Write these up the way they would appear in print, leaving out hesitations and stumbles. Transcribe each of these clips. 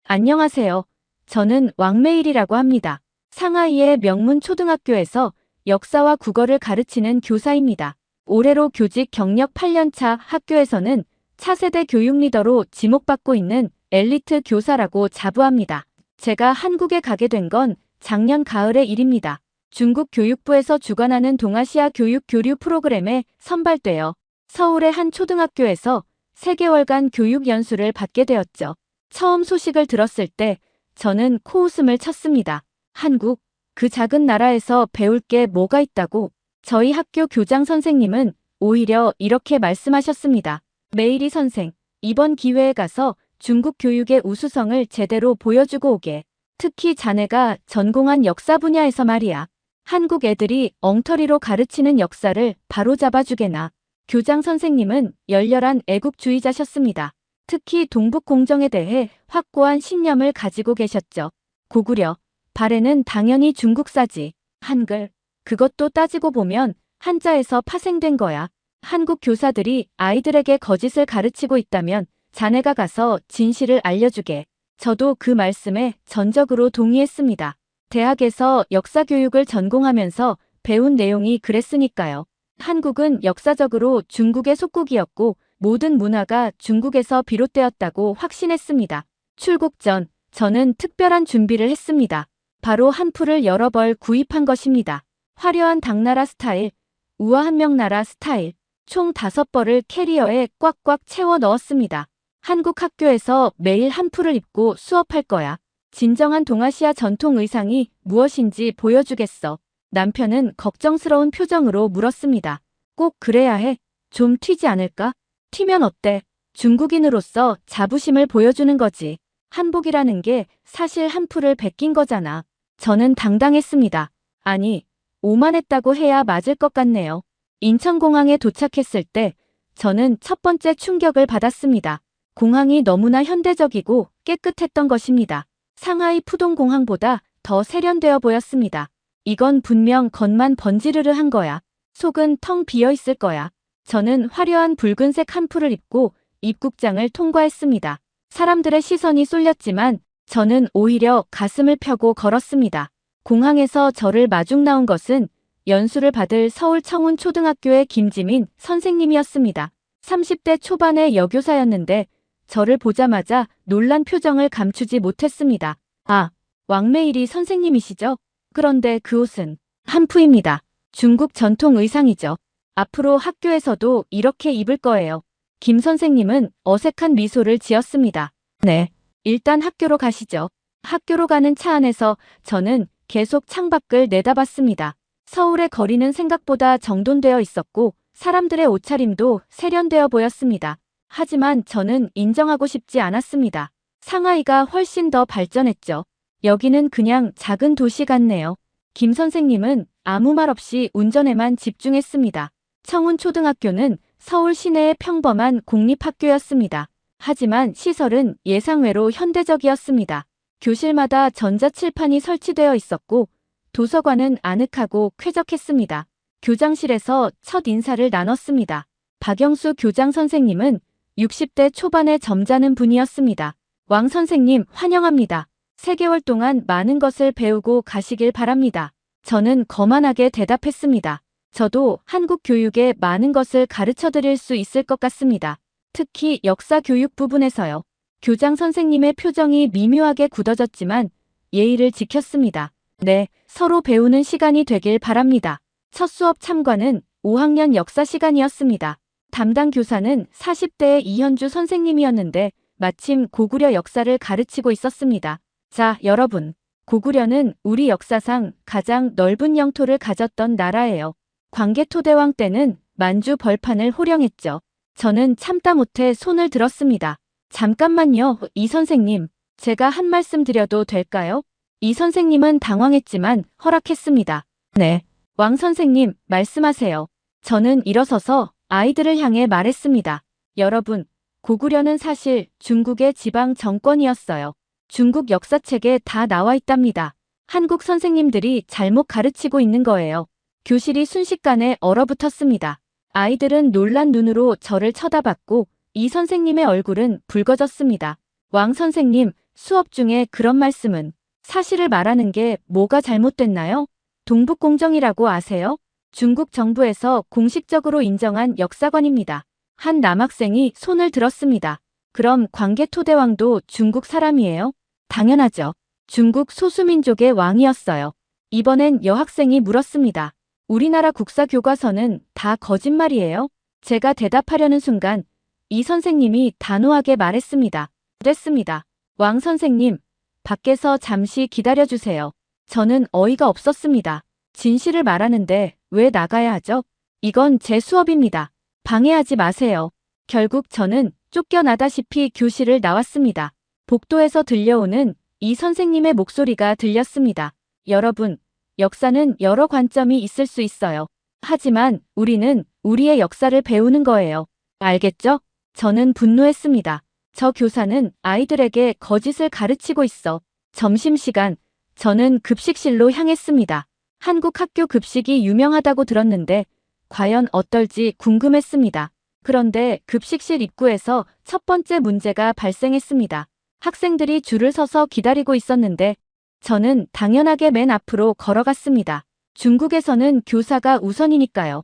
안녕하세요. 저는 왕메일이라고 합니다. 상하이의 명문 초등학교에서 역사와 국어를 가르치는 교사입니다. 올해로 교직 경력 8년차 학교에서는 차세대 교육 리더로 지목받고 있는 엘리트 교사라고 자부합니다. 제가 한국에 가게 된 건 작년 가을의 일입니다. 중국 교육부에서 주관하는 동아시아 교육 교류 프로그램에 선발되어 서울의 한 초등학교에서 3개월간 교육 연수를 받게 되었죠. 처음 소식을 들었을 때 저는 코웃음을 쳤습니다. 한국, 그 작은 나라에서 배울 게 뭐가 있다고? 저희 학교 교장 선생님은 오히려 이렇게 말씀하셨습니다. 메이리 선생, 이번 기회에 가서 중국 교육의 우수성을 제대로 보여주고 오게. 특히 자네가 전공한 역사 분야에서 말이야. 한국 애들이 엉터리로 가르치는 역사를 바로잡아주게나. 교장 선생님은 열렬한 애국주의자셨습니다. 특히 동북공정에 대해 확고한 신념을 가지고 계셨죠. 고구려, 발해는 당연히 중국사지. 한글, 그것도 따지고 보면 한자에서 파생된 거야. 한국 교사들이 아이들에게 거짓을 가르치고 있다면 자네가 가서 진실을 알려주게. 저도 그 말씀에 전적으로 동의했습니다. 대학에서 역사교육을 전공하면서 배운 내용이 그랬으니까요. 한국은 역사적으로 중국의 속국이었고 모든 문화가 중국에서 비롯되었다고 확신했습니다. 출국 전 저는 특별한 준비를 했습니다. 바로 한풀을 여러 벌 구입한 것입니다. 화려한 당나라 스타일, 우아한명나라 스타일, 총 5벌을 캐리어에 꽉꽉 채워 넣었습니다. 한국 학교에서 매일 한풀을 입고 수업할 거야. 진정한 동아시아 전통 의상이 무엇인지 보여주겠어. 남편은 걱정스러운 표정으로 물었습니다. 꼭 그래야 해? 좀 튀지 않을까? 튀면 어때? 중국인으로서 자부심을 보여주는 거지. 한복이라는 게 사실 한풀을 베낀 거잖아. 저는 당당했습니다. 아니, 오만했다고 해야 맞을 것 같네요. 인천공항에 도착했을 때 저는 첫 번째 충격을 받았습니다. 공항이 너무나 현대적이고 깨끗했던 것입니다. 상하이 푸동공항보다 더 세련되어 보였습니다. 이건 분명 겉만 번지르르 한 거야. 속은 텅 비어 있을 거야. 저는 화려한 붉은색 한풀을 입고 입국장을 통과했습니다. 사람들의 시선이 쏠렸지만 저는 오히려 가슴을 펴고 걸었습니다. 공항에서 저를 마중 나온 것은 연수를 받을 서울 청운초등학교의 김지민 선생님이었습니다. 30대 초반의 여교사였는데 저를 보자마자 놀란 표정을 감추지 못했습니다. 아, 왕메일이 선생님이시죠? 그런데 그 옷은 한푸입니다. 중국 전통 의상이죠. 앞으로 학교에서도 이렇게 입을 거예요. 김 선생님은 어색한 미소를 지었습니다. 네, 일단 학교로 가시죠. 학교로 가는 차 안에서 저는 계속 창밖을 내다봤습니다. 서울의 거리는 생각보다 정돈되어 있었고 사람들의 옷차림도 세련되어 보였습니다. 하지만 저는 인정하고 싶지 않았습니다. 상하이가 훨씬 더 발전했죠. 여기는 그냥 작은 도시 같네요. 김 선생님은 아무 말 없이 운전에만 집중했습니다. 청운초등학교는 서울 시내의 평범한 공립학교였습니다. 하지만 시설은 예상외로 현대적이었습니다. 교실마다 전자칠판이 설치되어 있었고 도서관은 아늑하고 쾌적했습니다. 교장실에서 첫 인사를 나눴습니다. 박영수 교장 선생님은 60대 초반의 점잖은 분이었습니다. 왕 선생님 환영합니다. 3개월 동안 많은 것을 배우고 가시길 바랍니다. 저는 거만하게 대답했습니다. 저도 한국 교육에 많은 것을 가르쳐 드릴 수 있을 것 같습니다. 특히 역사 교육 부분에서요. 교장 선생님의 표정이 미묘하게 굳어졌지만 예의를 지켰습니다. 네, 서로 배우는 시간이 되길 바랍니다. 첫 수업 참관은 5학년 역사 시간이었습니다. 담당 교사는 40대의 이현주 선생님이었는데 마침 고구려 역사를 가르치고 있었습니다. 자, 여러분. 고구려는 우리 역사상 가장 넓은 영토를 가졌던 나라예요. 광개토대왕 때는 만주 벌판을 호령했죠. 저는 참다 못해 손을 들었습니다. 잠깐만요, 이 선생님. 제가 한 말씀 드려도 될까요? 이 선생님은 당황했지만 허락했습니다. 네. 왕 선생님, 말씀하세요. 저는 일어서서 아이들을 향해 말했습니다. 여러분, 고구려는 사실 중국의 지방 정권이었어요. 중국 역사책에 다 나와 있답니다. 한국 선생님들이 잘못 가르치고 있는 거예요. 교실이 순식간에 얼어붙었습니다. 아이들은 놀란 눈으로 저를 쳐다봤고 이 선생님의 얼굴은 붉어졌습니다. 왕 선생님, 수업 중에 그런 말씀은 사실을 말하는 게 뭐가 잘못됐나요? 동북공정이라고 아세요? 중국 정부에서 공식적으로 인정한 역사관입니다. 한 남학생이 손을 들었습니다. 그럼 광개토대왕도 중국 사람이에요? 당연하죠. 중국 소수민족의 왕이었어요. 이번엔 여학생이 물었습니다. 우리나라 국사교과서는 다 거짓말이에요? 제가 대답하려는 순간 이 선생님이 단호하게 말했습니다. 됐습니다. 왕 선생님, 밖에서 잠시 기다려주세요. 저는 어이가 없었습니다. 진실을 말하는데 왜 나가야 하죠? 이건 제 수업입니다. 방해하지 마세요. 결국 저는 쫓겨나다시피 교실을 나왔습니다. 복도에서 들려오는 이 선생님의 목소리가 들렸습니다. 여러분, 역사는 여러 관점이 있을 수 있어요. 하지만 우리는 우리의 역사를 배우는 거예요. 알겠죠? 저는 분노했습니다. 저 교사는 아이들에게 거짓을 가르치고 있어. 점심시간, 저는 급식실로 향했습니다. 한국 학교 급식이 유명하다고 들었는데 과연 어떨지 궁금했습니다. 그런데 급식실 입구에서 첫 번째 문제가 발생했습니다. 학생들이 줄을 서서 기다리고 있었는데 저는 당연하게 맨 앞으로 걸어갔습니다. 중국에서는 교사가 우선이니까요.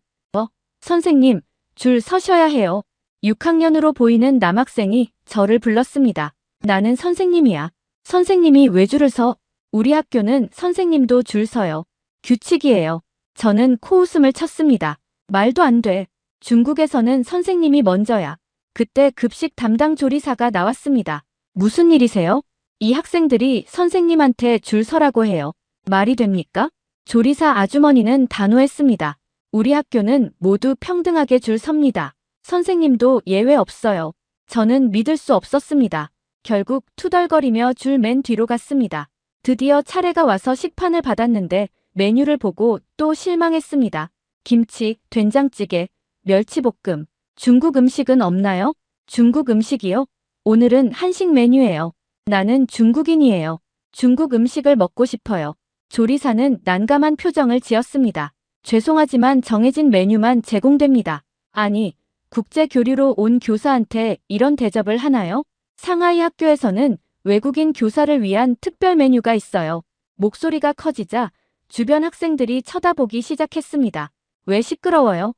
선생님, 줄 서셔야 해요. 6학년으로 보이는 남학생이 저를 불렀습니다. 나는 선생님이야. 선생님이 왜 줄을 서? 우리 학교는 선생님도 줄 서요. 규칙이에요. 저는 코웃음을 쳤습니다. 말도 안 돼. 중국에서는 선생님이 먼저야. 그때 급식 담당 조리사가 나왔습니다. 무슨 일이세요? 이 학생들이 선생님한테 줄 서라고 해요. 말이 됩니까? 조리사 아주머니는 단호했습니다. 우리 학교는 모두 평등하게 줄 섭니다. 선생님도 예외 없어요. 저는 믿을 수 없었습니다. 결국 투덜거리며 줄 맨 뒤로 갔습니다. 드디어 차례가 와서 식판을 받았는데 메뉴를 보고 또 실망했습니다. 김치, 된장찌개, 멸치볶음. 중국 음식은 없나요? 중국 음식이요? 오늘은 한식 메뉴예요. 나는 중국인이에요. 중국 음식을 먹고 싶어요. 조리사는 난감한 표정을 지었습니다. 죄송하지만 정해진 메뉴만 제공됩니다. 아니, 국제교류로 온 교사한테 이런 대접을 하나요? 상하이 학교에서는 외국인 교사를 위한 특별 메뉴가 있어요. 목소리가 커지자 주변 학생들이 쳐다보기 시작했습니다. 왜 시끄러워요?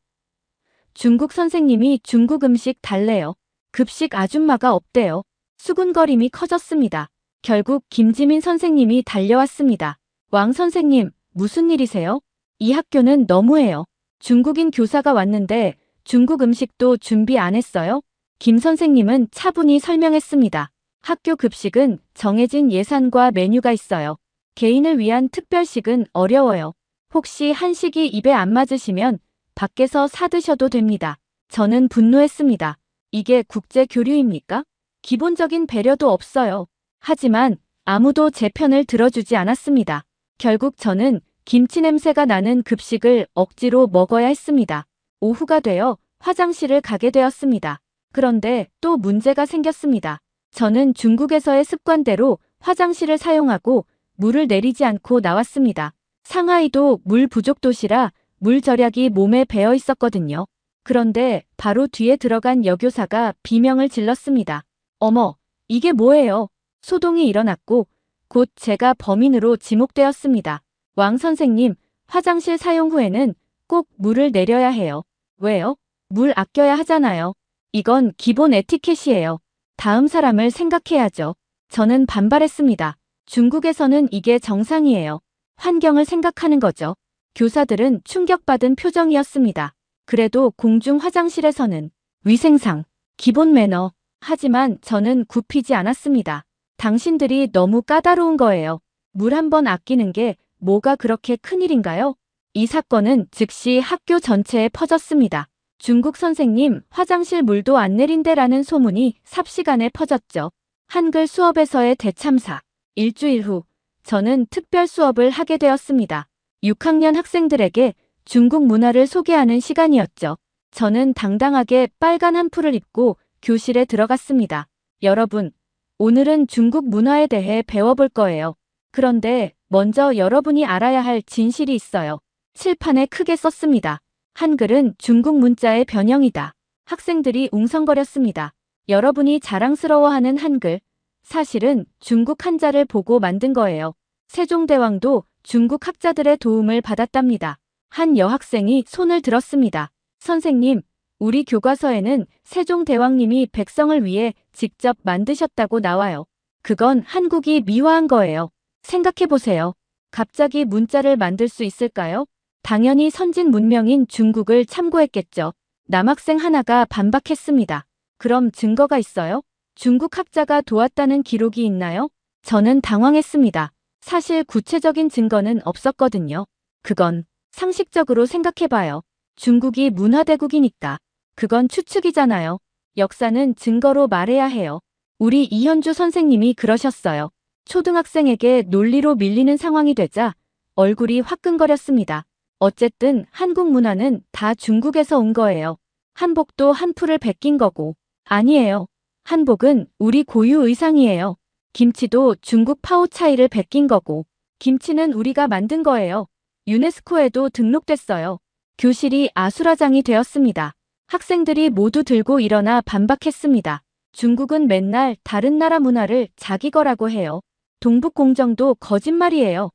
중국 선생님이 중국 음식 달래요. 급식 아줌마가 없대요. 수군거림이 커졌습니다. 결국 김지민 선생님이 달려왔습니다. 왕 선생님, 무슨 일이세요? 이 학교는 너무해요. 중국인 교사가 왔는데 중국 음식도 준비 안 했어요? 김 선생님은 차분히 설명했습니다. 학교 급식은 정해진 예산과 메뉴가 있어요. 개인을 위한 특별식은 어려워요. 혹시 한식이 입에 안 맞으시면 밖에서 사 드셔도 됩니다. 저는 분노했습니다. 이게 국제 교류입니까? 기본적인 배려도 없어요. 하지만 아무도 제 편을 들어주지 않았습니다. 결국 저는 김치 냄새가 나는 급식을 억지로 먹어야 했습니다. 오후가 되어 화장실을 가게 되었습니다. 그런데 또 문제가 생겼습니다. 저는 중국에서의 습관대로 화장실을 사용하고 물을 내리지 않고 나왔습니다. 상하이도 물 부족 도시라 물 절약이 몸에 배어 있었거든요. 그런데 바로 뒤에 들어간 여교사가 비명을 질렀습니다. 어머, 이게 뭐예요? 소동이 일어났고 곧 제가 범인으로 지목되었습니다. 왕 선생님, 화장실 사용 후에는 꼭 물을 내려야 해요. 왜요? 물 아껴야 하잖아요. 이건 기본 에티켓이에요. 다음 사람을 생각해야죠. 저는 반발했습니다. 중국에서는 이게 정상이에요. 환경을 생각하는 거죠. 교사들은 충격받은 표정이었습니다. 그래도 공중 화장실에서는 위생상, 기본 매너. 하지만 저는 굽히지 않았습니다. 당신들이 너무 까다로운 거예요. 물 한 번 아끼는 게 뭐가 그렇게 큰일인가요? 이 사건은 즉시 학교 전체에 퍼졌습니다. 중국 선생님 화장실 물도 안 내린대라는 소문이 삽시간에 퍼졌죠. 한글 수업에서의 대참사. 일주일 후 저는 특별 수업을 하게 되었습니다. 6학년 학생들에게 중국 문화를 소개하는 시간이었죠. 저는 당당하게 빨간 한풀을 입고 교실에 들어갔습니다. 여러분, 오늘은 중국 문화에 대해 배워볼 거예요. 그런데 먼저 여러분이 알아야 할 진실이 있어요. 칠판에 크게 썼습니다. 한글은 중국 문자의 변형이다. 학생들이 웅성거렸습니다. 여러분이 자랑스러워하는 한글, 사실은 중국 한자를 보고 만든 거예요. 세종대왕도 중국 학자들의 도움을 받았답니다. 한 여학생이 손을 들었습니다. 선생님, 우리 교과서에는 세종대왕님이 백성을 위해 직접 만드셨다고 나와요. 그건 한국이 미화한 거예요. 생각해보세요. 갑자기 문자를 만들 수 있을까요? 당연히 선진 문명인 중국을 참고했겠죠. 남학생 하나가 반박했습니다. 그럼 증거가 있어요? 중국 학자가 도왔다는 기록이 있나요? 저는 당황했습니다. 사실 구체적인 증거는 없었거든요. 그건 상식적으로 생각해봐요. 중국이 문화대국이니까. 그건 추측이잖아요. 역사는 증거로 말해야 해요. 우리 이현주 선생님이 그러셨어요. 초등학생에게 논리로 밀리는 상황이 되자 얼굴이 화끈거렸습니다. 어쨌든 한국 문화는 다 중국에서 온 거예요. 한복도 한풀을 베낀 거고. 아니에요. 한복은 우리 고유 의상이에요. 김치도 중국 파오차이를 베낀 거고. 김치는 우리가 만든 거예요. 유네스코에도 등록됐어요. 교실이 아수라장이 되었습니다. 학생들이 모두 들고 일어나 반박했습니다. 중국은 맨날 다른 나라 문화를 자기 거라고 해요. 동북공정도 거짓말이에요.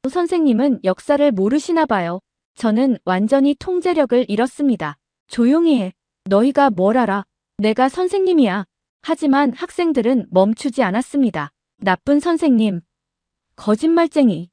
선생님은 역사를 모르시나 봐요. 저는 완전히 통제력을 잃었습니다. 조용히 해. 너희가 뭘 알아? 내가 선생님이야. 하지만 학생들은 멈추지 않았습니다. 나쁜 선생님. 거짓말쟁이.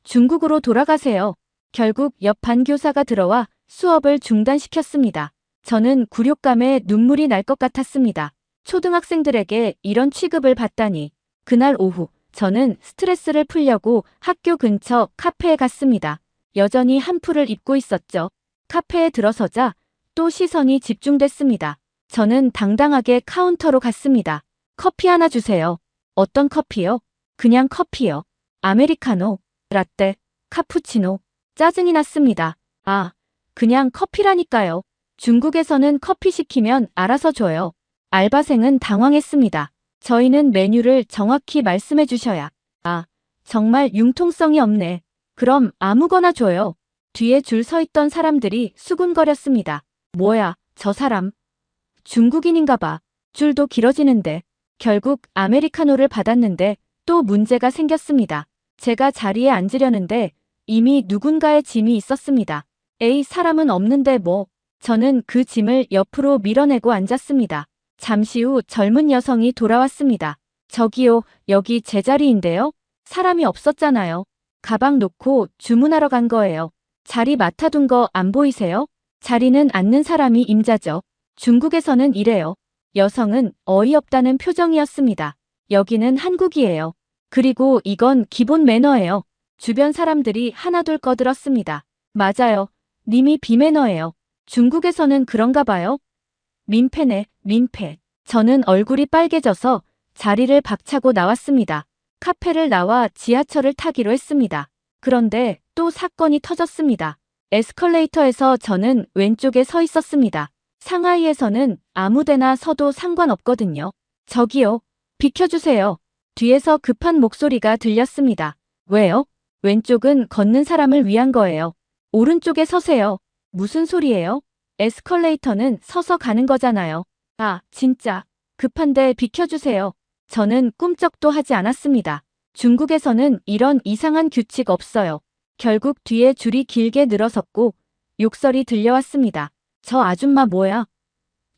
중국으로 돌아가세요. 결국 옆 반 교사가 들어와 수업을 중단시켰습니다. 저는 굴욕감에 눈물이 날 것 같았습니다. 초등학생들에게 이런 취급을 받다니. 그날 오후, 저는 스트레스를 풀려고 학교 근처 카페에 갔습니다. 여전히 한풀을 입고 있었죠. 카페에 들어서자 또 시선이 집중됐습니다. 저는 당당하게 카운터로 갔습니다. 커피 하나 주세요. 어떤 커피요? 그냥 커피요. 아메리카노, 라떼, 카푸치노. 짜증이 났습니다. 아, 그냥 커피라니까요. 중국에서는 커피 시키면 알아서 줘요. 알바생은 당황했습니다. 저희는 메뉴를 정확히 말씀해 주셔야. 아, 정말 융통성이 없네. 그럼 아무거나 줘요. 뒤에 줄 서 있던 사람들이 수군거렸습니다. 뭐야, 저 사람. 중국인인가 봐. 줄도 길어지는데. 결국 아메리카노를 받았는데 또 문제가 생겼습니다. 제가 자리에 앉으려는데 이미 누군가의 짐이 있었습니다. 에이, 사람은 없는데 뭐. 저는 그 짐을 옆으로 밀어내고 앉았습니다. 잠시 후 젊은 여성이 돌아왔습니다. 저기요, 여기 제 자리인데요. 사람이 없었잖아요. 가방 놓고 주문하러 간 거예요. 자리 맡아둔 거 안 보이세요? 자리는 앉는 사람이 임자죠. 중국에서는 이래요. 여성은 어이없다는 표정이었습니다. 여기는 한국이에요. 그리고 이건 기본 매너예요. 주변 사람들이 하나둘 꺼들었습니다. 맞아요. 님이 비매너예요. 중국에서는 그런가 봐요. 민폐네, 민폐. 저는 얼굴이 빨개져서 자리를 박차고 나왔습니다. 카페를 나와 지하철을 타기로 했습니다. 그런데 또 사건이 터졌습니다. 에스컬레이터에서 저는 왼쪽에 서 있었습니다. 상하이에서는 아무데나 서도 상관없거든요. 저기요, 비켜주세요. 뒤에서 급한 목소리가 들렸습니다. 왜요? 왼쪽은 걷는 사람을 위한 거예요. 오른쪽에 서세요. 무슨 소리예요? 에스컬레이터는 서서 가는 거잖아요. 아, 진짜. 급한데 비켜주세요. 저는 꿈쩍도 하지 않았습니다. 중국에서는 이런 이상한 규칙 없어요. 결국 뒤에 줄이 길게 늘어섰고 욕설이 들려왔습니다. 저 아줌마 뭐야?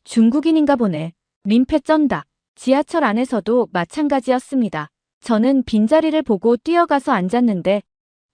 중국인인가 보네. 민폐 쩐다. 지하철 안에서도 마찬가지였습니다. 저는 빈자리를 보고 뛰어가서 앉았는데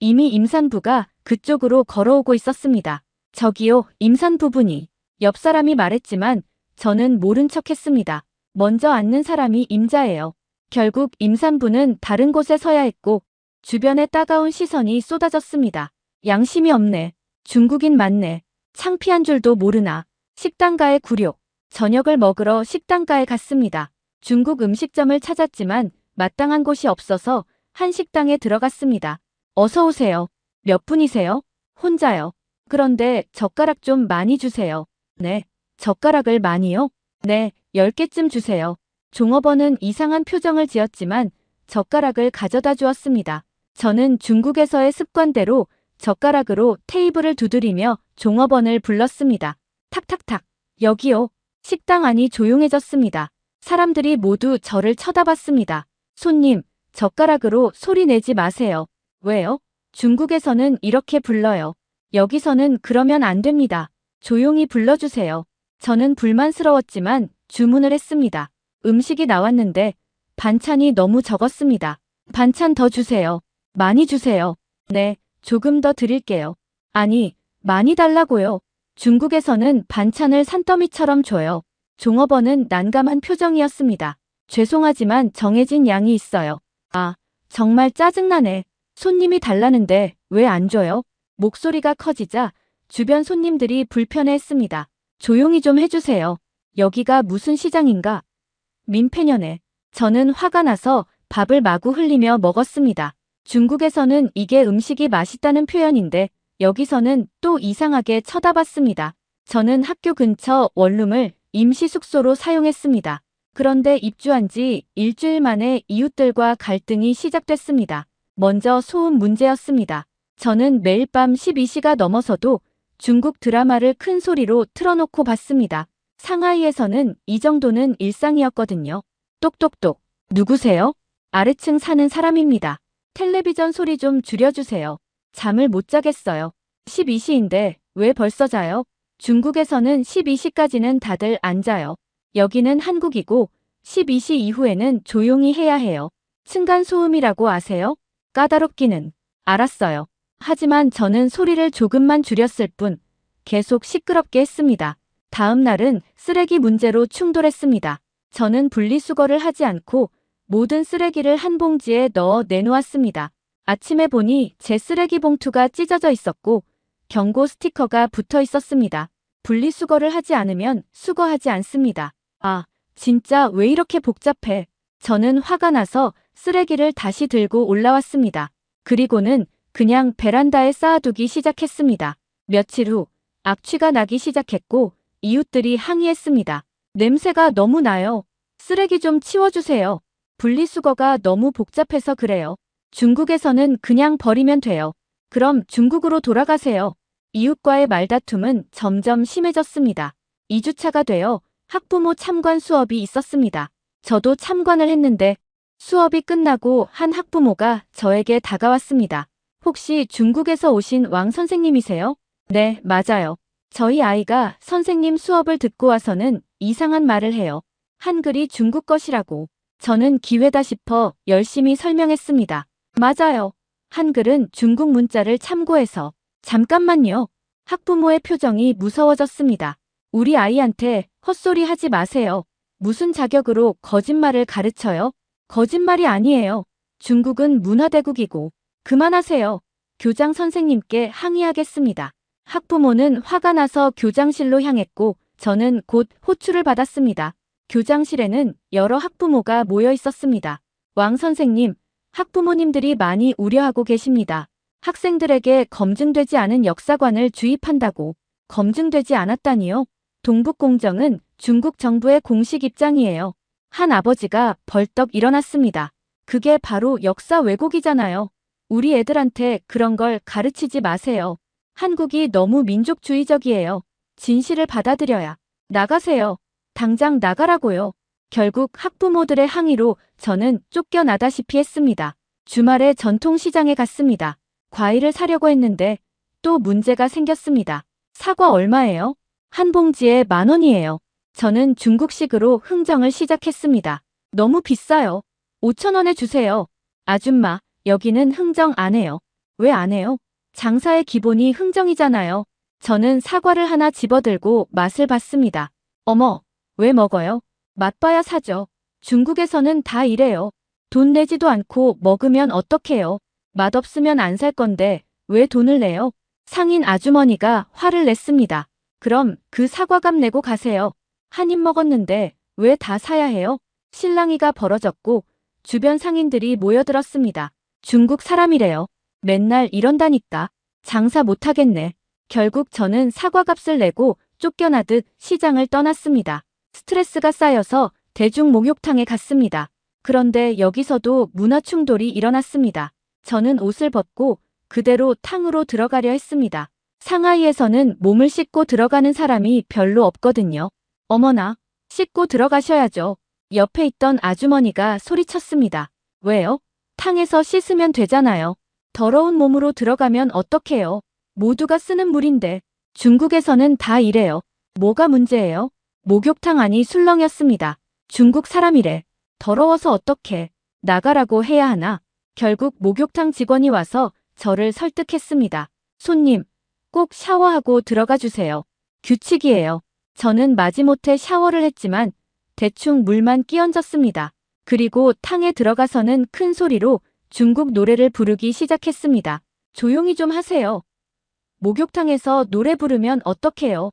이미 임산부가 그쪽으로 걸어오고 있었습니다. 저기요, 임산부분이. 옆 사람이 말했지만 저는 모른 척했습니다. 먼저 앉는 사람이 임자예요. 결국 임산부는 다른 곳에 서야 했고 주변에 따가운 시선이 쏟아졌습니다. 양심이 없네. 중국인 맞네. 창피한 줄도 모르나. 식당가의 굴욕. 저녁을 먹으러 식당가에 갔습니다. 중국 음식점을 찾았지만 마땅한 곳이 없어서 한 식당에 들어갔습니다. 어서 오세요. 몇 분이세요? 혼자요. 그런데 젓가락 좀 많이 주세요. 네. 젓가락을 많이요? 네, 10개쯤 주세요. 종업원은 이상한 표정을 지었지만 젓가락을 가져다 주었습니다. 저는 중국에서의 습관대로 젓가락으로 테이블을 두드리며 종업원을 불렀습니다. 탁탁탁. 여기요. 식당 안이 조용해졌습니다. 사람들이 모두 저를 쳐다봤습니다. 손님, 젓가락으로 소리 내지 마세요. 왜요? 중국에서는 이렇게 불러요. 여기서는 그러면 안 됩니다. 조용히 불러주세요. 저는 불만스러웠지만 주문을 했습니다. 음식이 나왔는데 반찬이 너무 적었습니다. 반찬 더 주세요. 많이 주세요. 네, 조금 더 드릴게요. 아니, 많이 달라고요. 중국에서는 반찬을 산더미처럼 줘요. 종업원은 난감한 표정이었습니다. 죄송하지만 정해진 양이 있어요. 아, 정말 짜증나네. 손님이 달라는데 왜 안 줘요? 목소리가 커지자 주변 손님들이 불편해했습니다. 조용히 좀 해주세요. 여기가 무슨 시장인가? 민폐녀네. 저는 화가 나서 밥을 마구 흘리며 먹었습니다. 중국에서는 이게 음식이 맛있다는 표현인데 여기서는 또 이상하게 쳐다봤습니다. 저는 학교 근처 원룸을 임시 숙소로 사용했습니다. 그런데 입주한 지 일주일 만에 이웃들과 갈등이 시작됐습니다. 먼저 소음 문제였습니다. 저는 매일 밤 12시가 넘어서도 중국 드라마를 큰 소리로 틀어놓고 봤습니다. 상하이에서는 이 정도는 일상이었거든요. 똑똑똑. 누구세요? 아래층 사는 사람입니다. 텔레비전 소리 좀 줄여주세요. 잠을 못 자겠어요. 12시인데 왜 벌써 자요? 중국에서는 12시까지는 다들 안 자요. 여기는 한국이고 12시 이후에는 조용히 해야 해요. 층간소음이라고 아세요? 까다롭기는. 알았어요. 하지만 저는 소리를 조금만 줄였을 뿐 계속 시끄럽게 했습니다. 다음 날은 쓰레기 문제로 충돌했습니다. 저는 분리수거를 하지 않고 모든 쓰레기를 한 봉지에 넣어 내놓았습니다. 아침에 보니 제 쓰레기 봉투가 찢어져 있었고 경고 스티커가 붙어 있었습니다. 분리수거를 하지 않으면 수거하지 않습니다. 아, 진짜 왜 이렇게 복잡해? 저는 화가 나서 쓰레기를 다시 들고 올라왔습니다. 그리고는 그냥 베란다에 쌓아두기 시작했습니다. 며칠 후 악취가 나기 시작했고 이웃들이 항의했습니다. 냄새가 너무 나요. 쓰레기 좀 치워주세요. 분리수거가 너무 복잡해서 그래요. 중국에서는 그냥 버리면 돼요. 그럼 중국으로 돌아가세요. 이웃과의 말다툼은 점점 심해졌습니다. 2주차가 되어 학부모 참관 수업이 있었습니다. 저도 참관을 했는데 수업이 끝나고 한 학부모가 저에게 다가왔습니다. 혹시 중국에서 오신 왕 선생님이세요? 네, 맞아요. 저희 아이가 선생님 수업을 듣고 와서는 이상한 말을 해요. 한글이 중국 것이라고. 저는 기회다 싶어 열심히 설명했습니다. 맞아요. 한글은 중국 문자를 참고해서. 잠깐만요. 학부모의 표정이 무서워졌습니다. 우리 아이한테 헛소리 하지 마세요. 무슨 자격으로 거짓말을 가르쳐요? 거짓말이 아니에요. 중국은 문화대국이고. 그만하세요. 교장 선생님께 항의하겠습니다. 학부모는 화가 나서 교장실로 향했고 저는 곧 호출을 받았습니다. 교장실에는 여러 학부모가 모여 있었습니다. 왕 선생님, 학부모님들이 많이 우려하고 계십니다. 학생들에게 검증되지 않은 역사관을 주입한다고. 검증되지 않았다니요? 동북공정은 중국 정부의 공식 입장이에요. 한 아버지가 벌떡 일어났습니다. 그게 바로 역사 왜곡이잖아요. 우리 애들한테 그런 걸 가르치지 마세요. 한국이 너무 민족주의적이에요. 진실을 받아들여야. 나가세요. 당장 나가라고요. 결국 학부모들의 항의로 저는 쫓겨나다시피 했습니다. 주말에 전통시장에 갔습니다. 과일을 사려고 했는데 또 문제가 생겼습니다. 사과 얼마예요? 한 봉지에 10,000원이에요. 저는 중국식으로 흥정을 시작했습니다. 너무 비싸요. 5,000원에 주세요. 아줌마, 여기는 흥정 안 해요. 왜 안 해요? 장사의 기본이 흥정이잖아요. 저는 사과를 하나 집어들고 맛을 봤습니다. 어머, 왜 먹어요? 맛봐야 사죠. 중국에서는 다 이래요. 돈 내지도 않고 먹으면 어떡해요? 맛없으면 안 살 건데 왜 돈을 내요? 상인 아주머니가 화를 냈습니다. 그럼 그 사과값 내고 가세요. 한 입 먹었는데 왜 다 사야 해요? 실랑이가 벌어졌고 주변 상인들이 모여들었습니다. 중국 사람이래요. 맨날 이런다니까. 장사 못하겠네. 결국 저는 사과값을 내고 쫓겨나듯 시장을 떠났습니다. 스트레스가 쌓여서 대중목욕탕에 갔습니다. 그런데 여기서도 문화 충돌이 일어났습니다. 저는 옷을 벗고 그대로 탕으로 들어가려 했습니다. 상하이에서는 몸을 씻고 들어가는 사람이 별로 없거든요. 어머나, 씻고 들어가셔야죠. 옆에 있던 아주머니가 소리쳤습니다. 왜요? 탕에서 씻으면 되잖아요. 더러운 몸으로 들어가면 어떡해요? 모두가 쓰는 물인데. 중국에서는 다 이래요. 뭐가 문제예요? 목욕탕 안이 술렁이었습니다. 중국 사람이래. 더러워서 어떡해. 나가라고 해야 하나? 결국 목욕탕 직원이 와서 저를 설득했습니다. 손님, 꼭 샤워하고 들어가 주세요. 규칙이에요. 저는 마지못해 샤워를 했지만 대충 물만 끼얹었습니다. 그리고 탕에 들어가서는 큰 소리로 중국 노래를 부르기 시작했습니다. 조용히 좀 하세요. 목욕탕에서 노래 부르면 어떡해요?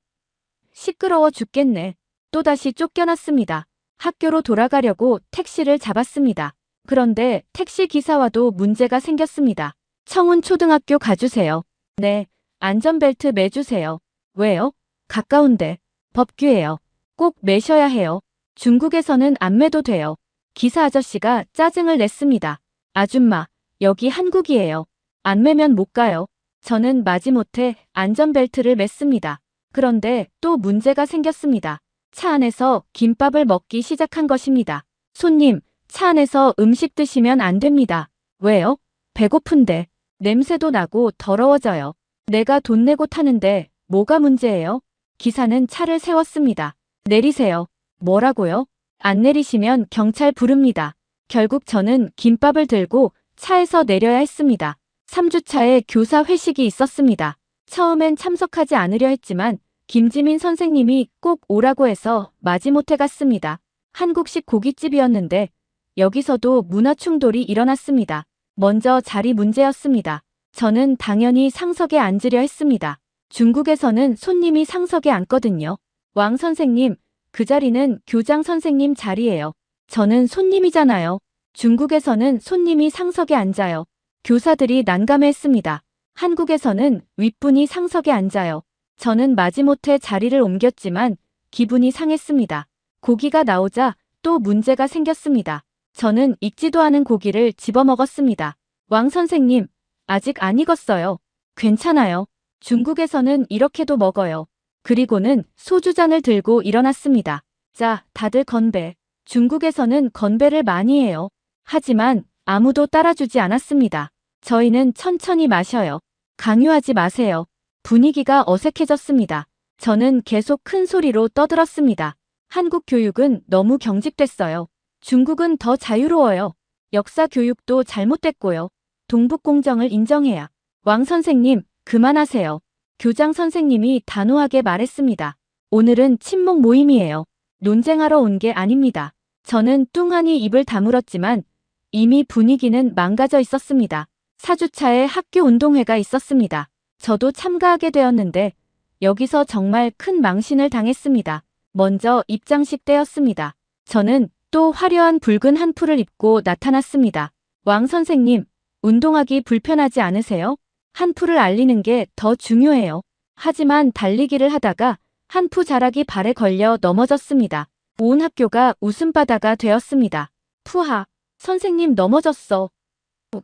시끄러워 죽겠네. 또다시 쫓겨났습니다. 학교로 돌아가려고 택시를 잡았습니다. 그런데 택시 기사와도 문제가 생겼습니다. 청운초등학교 가주세요. 네, 안전벨트 매주세요. 왜요? 가까운데. 법규예요. 꼭 매셔야 해요. 중국에서는 안 매도 돼요. 기사 아저씨가 짜증을 냈습니다. 아줌마, 여기 한국이에요. 안 매면 못 가요. 저는 마지못해 안전벨트를 맸습니다. 그런데 또 문제가 생겼습니다. 차 안에서 김밥을 먹기 시작한 것입니다. 손님, 차 안에서 음식 드시면 안 됩니다. 왜요? 배고픈데. 냄새도 나고 더러워져요. 내가 돈 내고 타는데 뭐가 문제예요? 기사는 차를 세웠습니다. 내리세요. 뭐라고요? 안 내리시면 경찰 부릅니다. 결국 저는 김밥을 들고 차에서 내려야 했습니다. 3주차에 교사 회식이 있었습니다. 처음엔 참석하지 않으려 했지만 김지민 선생님이 꼭 오라고 해서 마지못해 갔습니다. 한국식 고깃집이었는데 여기서도 문화 충돌이 일어났습니다. 먼저 자리 문제였습니다. 저는 당연히 상석에 앉으려 했습니다. 중국에서는 손님이 상석에 앉거든요. 왕 선생님, 그 자리는 교장 선생님 자리예요. 저는 손님이잖아요. 중국에서는 손님이 상석에 앉아요. 교사들이 난감해했습니다. 한국에서는 윗분이 상석에 앉아요. 저는 마지못해 자리를 옮겼지만 기분이 상했습니다. 고기가 나오자 또 문제가 생겼습니다. 저는 익지도 않은 고기를 집어먹었습니다. 왕 선생님, 아직 안 익었어요. 괜찮아요. 중국에서는 이렇게도 먹어요. 그리고는 소주잔을 들고 일어났습니다. 자, 다들 건배. 중국에서는 건배를 많이 해요. 하지만 아무도 따라주지 않았습니다. 저희는 천천히 마셔요. 강요하지 마세요. 분위기가 어색해졌습니다. 저는 계속 큰 소리로 떠들었습니다. 한국 교육은 너무 경직됐어요. 중국은 더 자유로워요. 역사 교육도 잘못됐고요. 동북공정을 인정해야. 왕 선생님, 그만하세요. 교장 선생님이 단호하게 말했습니다. 오늘은 친목 모임이에요. 논쟁하러 온 게 아닙니다. 저는 뚱하니 입을 다물었지만 이미 분위기는 망가져 있었습니다. 4주차에 학교 운동회가 있었습니다. 저도 참가하게 되었는데 여기서 정말 큰 망신을 당했습니다. 먼저 입장식 때였습니다. 저는 또 화려한 붉은 한풀을 입고 나타났습니다. 왕 선생님, 운동하기 불편하지 않으세요? 한풀을 알리는 게 더 중요해요. 하지만 달리기를 하다가 한푸 자락이 발에 걸려 넘어졌습니다. 온 학교가 웃음바다가 되었습니다. 푸하, 선생님 넘어졌어.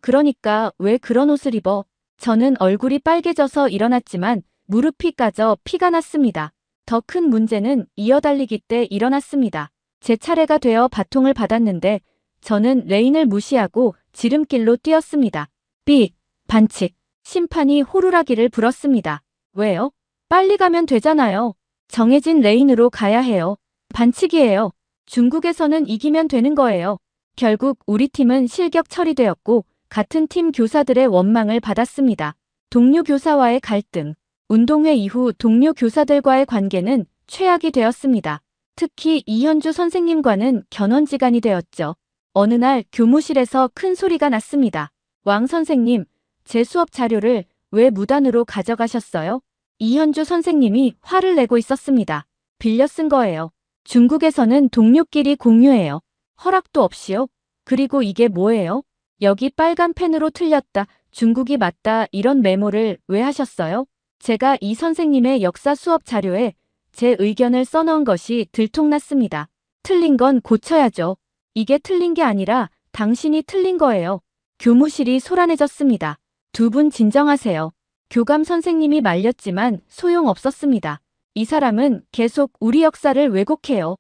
그러니까 왜 그런 옷을 입어? 저는 얼굴이 빨개져서 일어났지만 무릎이 까져 피가 났습니다. 더 큰 문제는 이어달리기 때 일어났습니다. 제 차례가 되어 바통을 받았는데 저는 레인을 무시하고 지름길로 뛰었습니다. 삑! 반칙! 심판이 호루라기를 불었습니다. 왜요? 빨리 가면 되잖아요. 정해진 레인으로 가야 해요. 반칙이에요. 중국에서는 이기면 되는 거예요. 결국 우리 팀은 실격 처리되었고 같은 팀 교사들의 원망을 받았습니다. 동료 교사와의 갈등. 운동회 이후 동료 교사들과의 관계는 최악이 되었습니다. 특히 이현주 선생님과는 견원지간이 되었죠. 어느 날 교무실에서 큰 소리가 났습니다. 왕 선생님, 제 수업 자료를 왜 무단으로 가져가셨어요? 이현주 선생님이 화를 내고 있었습니다. 빌려 쓴 거예요. 중국에서는 동료끼리 공유해요. 허락도 없이요? 그리고 이게 뭐예요? 여기 빨간 펜으로 틀렸다. 중국이 맞다. 이런 메모를 왜 하셨어요? 제가 이 선생님의 역사 수업 자료에 제 의견을 써넣은 것이 들통났습니다. 틀린 건 고쳐야죠. 이게 틀린 게 아니라 당신이 틀린 거예요. 교무실이 소란해졌습니다. 두 분 진정하세요. 교감 선생님이 말렸지만 소용없었습니다. 이 사람은 계속 우리 역사를 왜곡해요.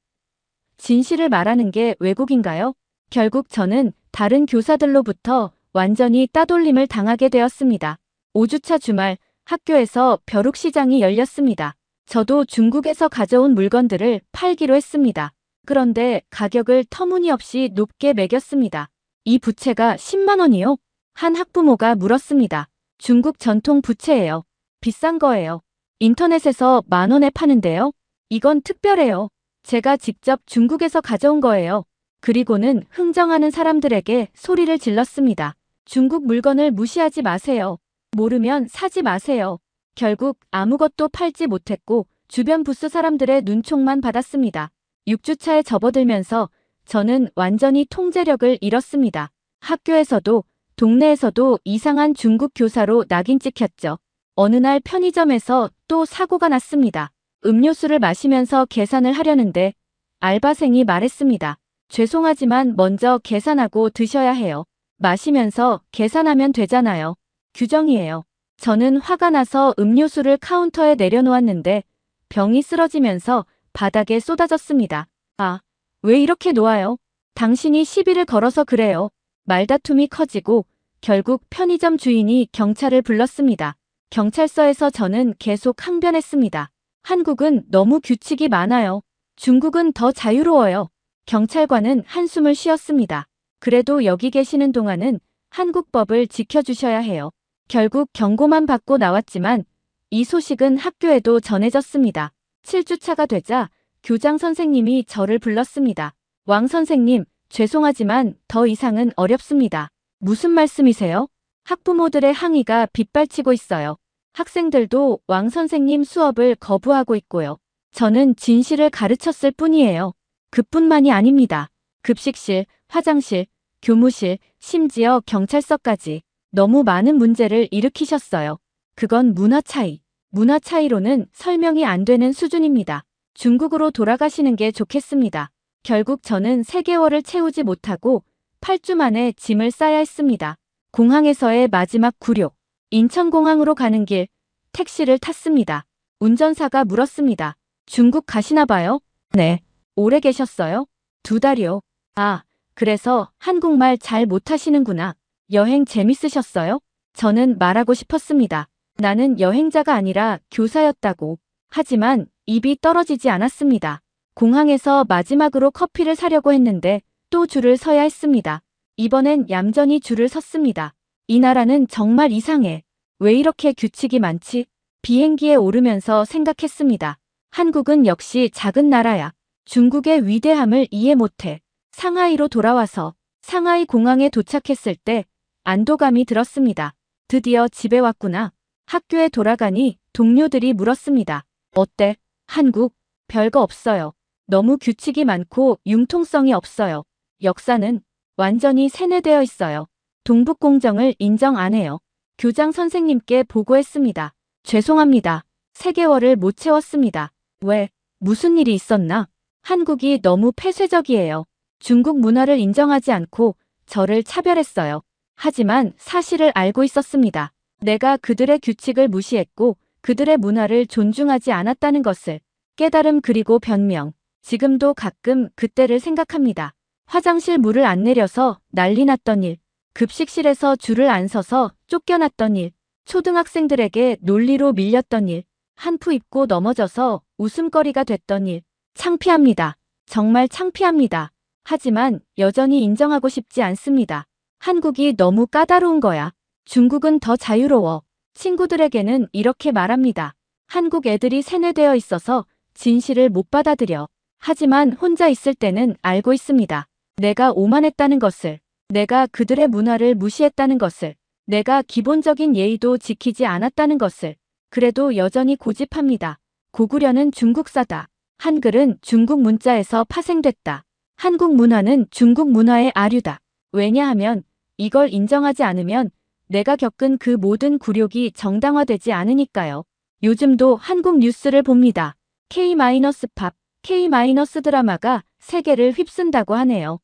진실을 말하는 게 왜곡인가요? 결국 저는 다른 교사들로부터 완전히 따돌림을 당하게 되었습니다. 5주차 주말, 학교에서 벼룩시장이 열렸습니다. 저도 중국에서 가져온 물건들을 팔기로 했습니다. 그런데 가격을 터무니없이 높게 매겼습니다. 이 부채가 10만 원이요? 한 학부모가 물었습니다. 중국 전통 부채예요. 비싼 거예요. 인터넷에서 10,000원에 파는데요. 이건 특별해요. 제가 직접 중국에서 가져온 거예요. 그리고는 흥정하는 사람들에게 소리를 질렀습니다. 중국 물건을 무시하지 마세요. 모르면 사지 마세요. 결국 아무것도 팔지 못했고 주변 부스 사람들의 눈총만 받았습니다. 6주차에 접어들면서 저는 완전히 통제력을 잃었습니다. 학교에서도 동네에서도 이상한 중국 교사로 낙인 찍혔죠. 어느 날 편의점에서 또 사고가 났습니다. 음료수를 마시면서 계산을 하려는데 알바생이 말했습니다. 죄송하지만 먼저 계산하고 드셔야 해요. 마시면서 계산하면 되잖아요. 규정이에요. 저는 화가 나서 음료수를 카운터에 내려놓았는데 병이 쓰러지면서 바닥에 쏟아졌습니다. 아, 왜 이렇게 놓아요? 당신이 시비를 걸어서 그래요. 말다툼이 커지고 결국 편의점 주인이 경찰을 불렀습니다. 경찰서에서 저는 계속 항변했습니다. 한국은 너무 규칙이 많아요. 중국은 더 자유로워요. 경찰관은 한숨을 쉬었습니다. 그래도 여기 계시는 동안은 한국법을 지켜주셔야 해요. 결국 경고만 받고 나왔지만 이 소식은 학교에도 전해졌습니다. 7주차가 되자 교장 선생님이 저를 불렀습니다. 왕 선생님, 죄송하지만 더 이상은 어렵습니다. 무슨 말씀이세요? 학부모들의 항의가 빗발치고 있어요. 학생들도 왕 선생님 수업을 거부하고 있고요. 저는 진실을 가르쳤을 뿐이에요. 그뿐만이 아닙니다. 급식실, 화장실, 교무실, 심지어 경찰서까지 너무 많은 문제를 일으키셨어요. 그건 문화 차이. 문화 차이로는 설명이 안 되는 수준입니다. 중국으로 돌아가시는 게 좋겠습니다. 결국 저는 3개월을 채우지 못하고 8주 만에 짐을 싸야 했습니다. 공항에서의 마지막 굴욕. 인천공항으로 가는 길, 택시를 탔습니다. 운전사가 물었습니다. 중국 가시나 봐요? 네. 오래 계셨어요? 2달이요. 아, 그래서 한국말 잘 못하시는구나. 여행 재밌으셨어요? 저는 말하고 싶었습니다. 나는 여행자가 아니라 교사였다고. 하지만 입이 떨어지지 않았습니다. 공항에서 마지막으로 커피를 사려고 했는데 또 줄을 서야 했습니다. 이번엔 얌전히 줄을 섰습니다. 이 나라는 정말 이상해. 왜 이렇게 규칙이 많지? 비행기에 오르면서 생각했습니다. 한국은 역시 작은 나라야. 중국의 위대함을 이해 못해. 상하이로 돌아와서 상하이 공항에 도착했을 때 안도감이 들었습니다. 드디어 집에 왔구나. 학교에 돌아가니 동료들이 물었습니다. 어때? 한국? 별거 없어요. 너무 규칙이 많고 융통성이 없어요. 역사는 완전히 세뇌되어 있어요. 동북공정을 인정 안 해요. 교장 선생님께 보고했습니다. 죄송합니다. 3개월을 못 채웠습니다. 왜? 무슨 일이 있었나? 한국이 너무 폐쇄적이에요. 중국 문화를 인정하지 않고 저를 차별했어요. 하지만 사실을 알고 있었습니다. 내가 그들의 규칙을 무시했고 그들의 문화를 존중하지 않았다는 것을. 깨달음 그리고 변명. 지금도 가끔 그때를 생각합니다. 화장실 물을 안 내려서 난리 났던 일. 급식실에서 줄을 안 서서 쫓겨났던 일. 초등학생들에게 논리로 밀렸던 일. 한푸 입고 넘어져서 웃음거리가 됐던 일. 창피합니다. 정말 창피합니다. 하지만 여전히 인정하고 싶지 않습니다. 한국이 너무 까다로운 거야. 중국은 더 자유로워. 친구들에게는 이렇게 말합니다. 한국 애들이 세뇌되어 있어서 진실을 못 받아들여. 하지만 혼자 있을 때는 알고 있습니다. 내가 오만했다는 것을. 내가 그들의 문화를 무시했다는 것을. 내가 기본적인 예의도 지키지 않았다는 것을. 그래도 여전히 고집합니다. 고구려는 중국사다. 한글은 중국 문자에서 파생됐다. 한국 문화는 중국 문화의 아류다. 왜냐하면 이걸 인정하지 않으면 내가 겪은 그 모든 굴욕이 정당화되지 않으니까요. 요즘도 한국 뉴스를 봅니다. K-팝, K-드라마가 세계를 휩쓴다고 하네요.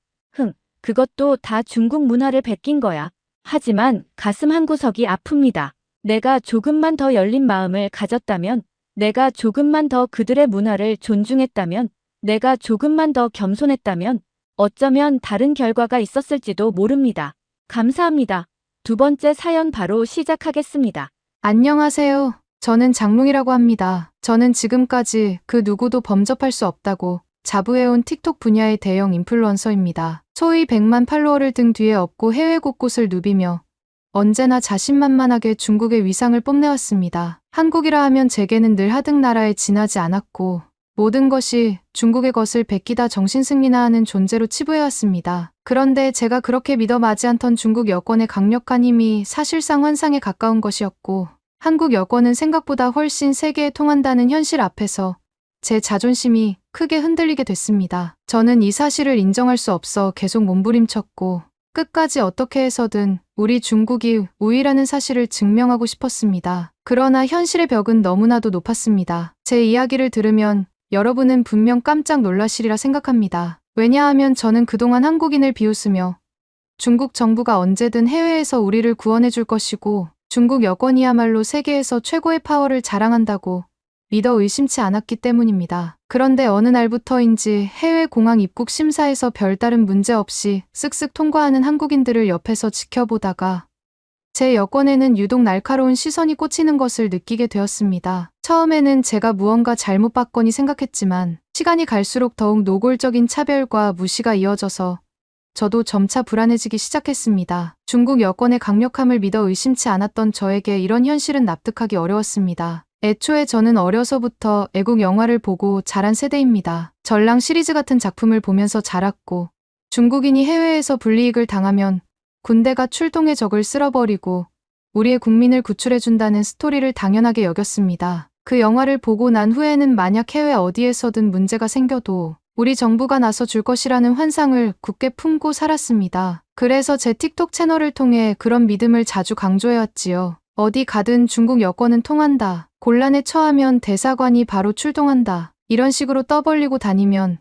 그것도 다 중국 문화를 베낀 거야. 하지만 가슴 한구석이 아픕니다. 내가 조금만 더 열린 마음을 가졌다면, 내가 조금만 더 그들의 문화를 존중했다면 내가 조금만 더 겸손했다면 어쩌면 다른 결과가 있었을지도 모릅니다. 감사합니다. 두 번째 사연 바로 시작하겠습니다. 안녕하세요. 저는 장롱이라고 합니다. 저는 지금까지 그 누구도 범접할 수 없다고 자부해온 틱톡 분야의 대형 인플루언서입니다. 소위 100만 팔로워를 등 뒤에 업고 해외 곳곳을 누비며 언제나 자신만만하게 중국의 위상을 뽐내왔습니다. 한국이라 하면 제게는 늘 하등 나라에 지나지 않았고 모든 것이 중국의 것을 베끼다 정신승리나 하는 존재로 치부해왔습니다. 그런데 제가 그렇게 믿어 마지 않던 중국 여권의 강력한 힘이 사실상 환상에 가까운 것이었고 한국 여권은 생각보다 훨씬 세계에 통한다는 현실 앞에서 제 자존심이 크게 흔들리게 됐습니다. 저는 이 사실을 인정할 수 없어 계속 몸부림쳤고 끝까지 어떻게 해서든 우리 중국이 우위라는 사실을 증명하고 싶었습니다. 그러나 현실의 벽은 너무나도 높았습니다. 제 이야기를 들으면 여러분은 분명 깜짝 놀라시리라 생각합니다. 왜냐하면 저는 그동안 한국인을 비웃으며 중국 정부가 언제든 해외에서 우리를 구원해 줄 것이고 중국 여권이야말로 세계에서 최고의 파워를 자랑한다고 믿어 의심치 않았기 때문입니다. 그런데 어느 날부터인지 해외 공항 입국 심사에서 별다른 문제 없이 쓱쓱 통과하는 한국인들을 옆에서 지켜보다가 제 여권에는 유독 날카로운 시선이 꽂히는 것을 느끼게 되었습니다. 처음에는 제가 무언가 잘못 봤거니 생각했지만 시간이 갈수록 더욱 노골적인 차별과 무시가 이어져서 저도 점차 불안해지기 시작했습니다. 중국 여권의 강력함을 믿어 의심치 않았던 저에게 이런 현실은 납득하기 어려웠습니다. 애초에 저는 어려서부터 애국 영화를 보고 자란 세대입니다. 전랑 시리즈 같은 작품을 보면서 자랐고 중국인이 해외에서 불이익을 당하면 군대가 출동해 적을 쓸어버리고 우리의 국민을 구출해준다는 스토리를 당연하게 여겼습니다. 그 영화를 보고 난 후에는 만약 해외 어디에서든 문제가 생겨도 우리 정부가 나서 줄 것이라는 환상을 굳게 품고 살았습니다. 그래서 제 틱톡 채널을 통해 그런 믿음을 자주 강조해왔지요. 어디 가든 중국 여권은 통한다. 곤란에 처하면 대사관이 바로 출동한다. 이런 식으로 떠벌리고 다니면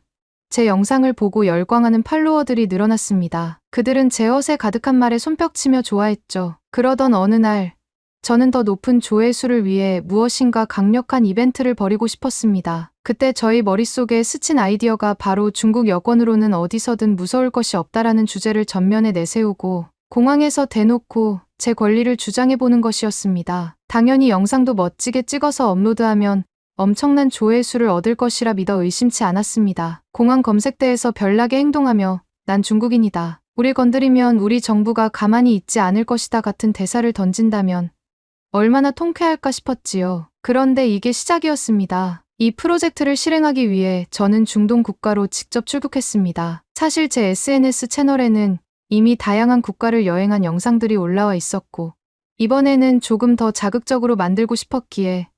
제 영상을 보고 열광하는 팔로워들이 늘어났습니다. 그들은 제 헛에 가득한 말에 손뼉치며 좋아했죠. 그러던 어느 날 저는 더 높은 조회수를 위해 무엇인가 강력한 이벤트를 벌이고 싶었습니다. 그때 저희 머릿속에 스친 아이디어가 바로 중국 여권으로는 어디서든 무서울 것이 없다라는 주제를 전면에 내세우고 공항에서 대놓고 제 권리를 주장해보는 것이었습니다. 당연히 영상도 멋지게 찍어서 업로드하면 엄청난 조회수를 얻을 것이라 믿어 의심치 않았습니다. 공항 검색대에서 별나게 행동하며 난 중국인이다. 우릴 건드리면 우리 정부가 가만히 있지 않을 것이다 같은 대사를 던진다면 얼마나 통쾌할까 싶었지요. 그런데 이게 시작이었습니다. 이 프로젝트를 실행하기 위해 저는 중동 국가로 직접 출국했습니다. 사실 제 SNS 채널에는 이미 다양한 국가를 여행한 영상들이 올라와 있었고 이번에는 조금 더 자극적으로 만들고 싶었기에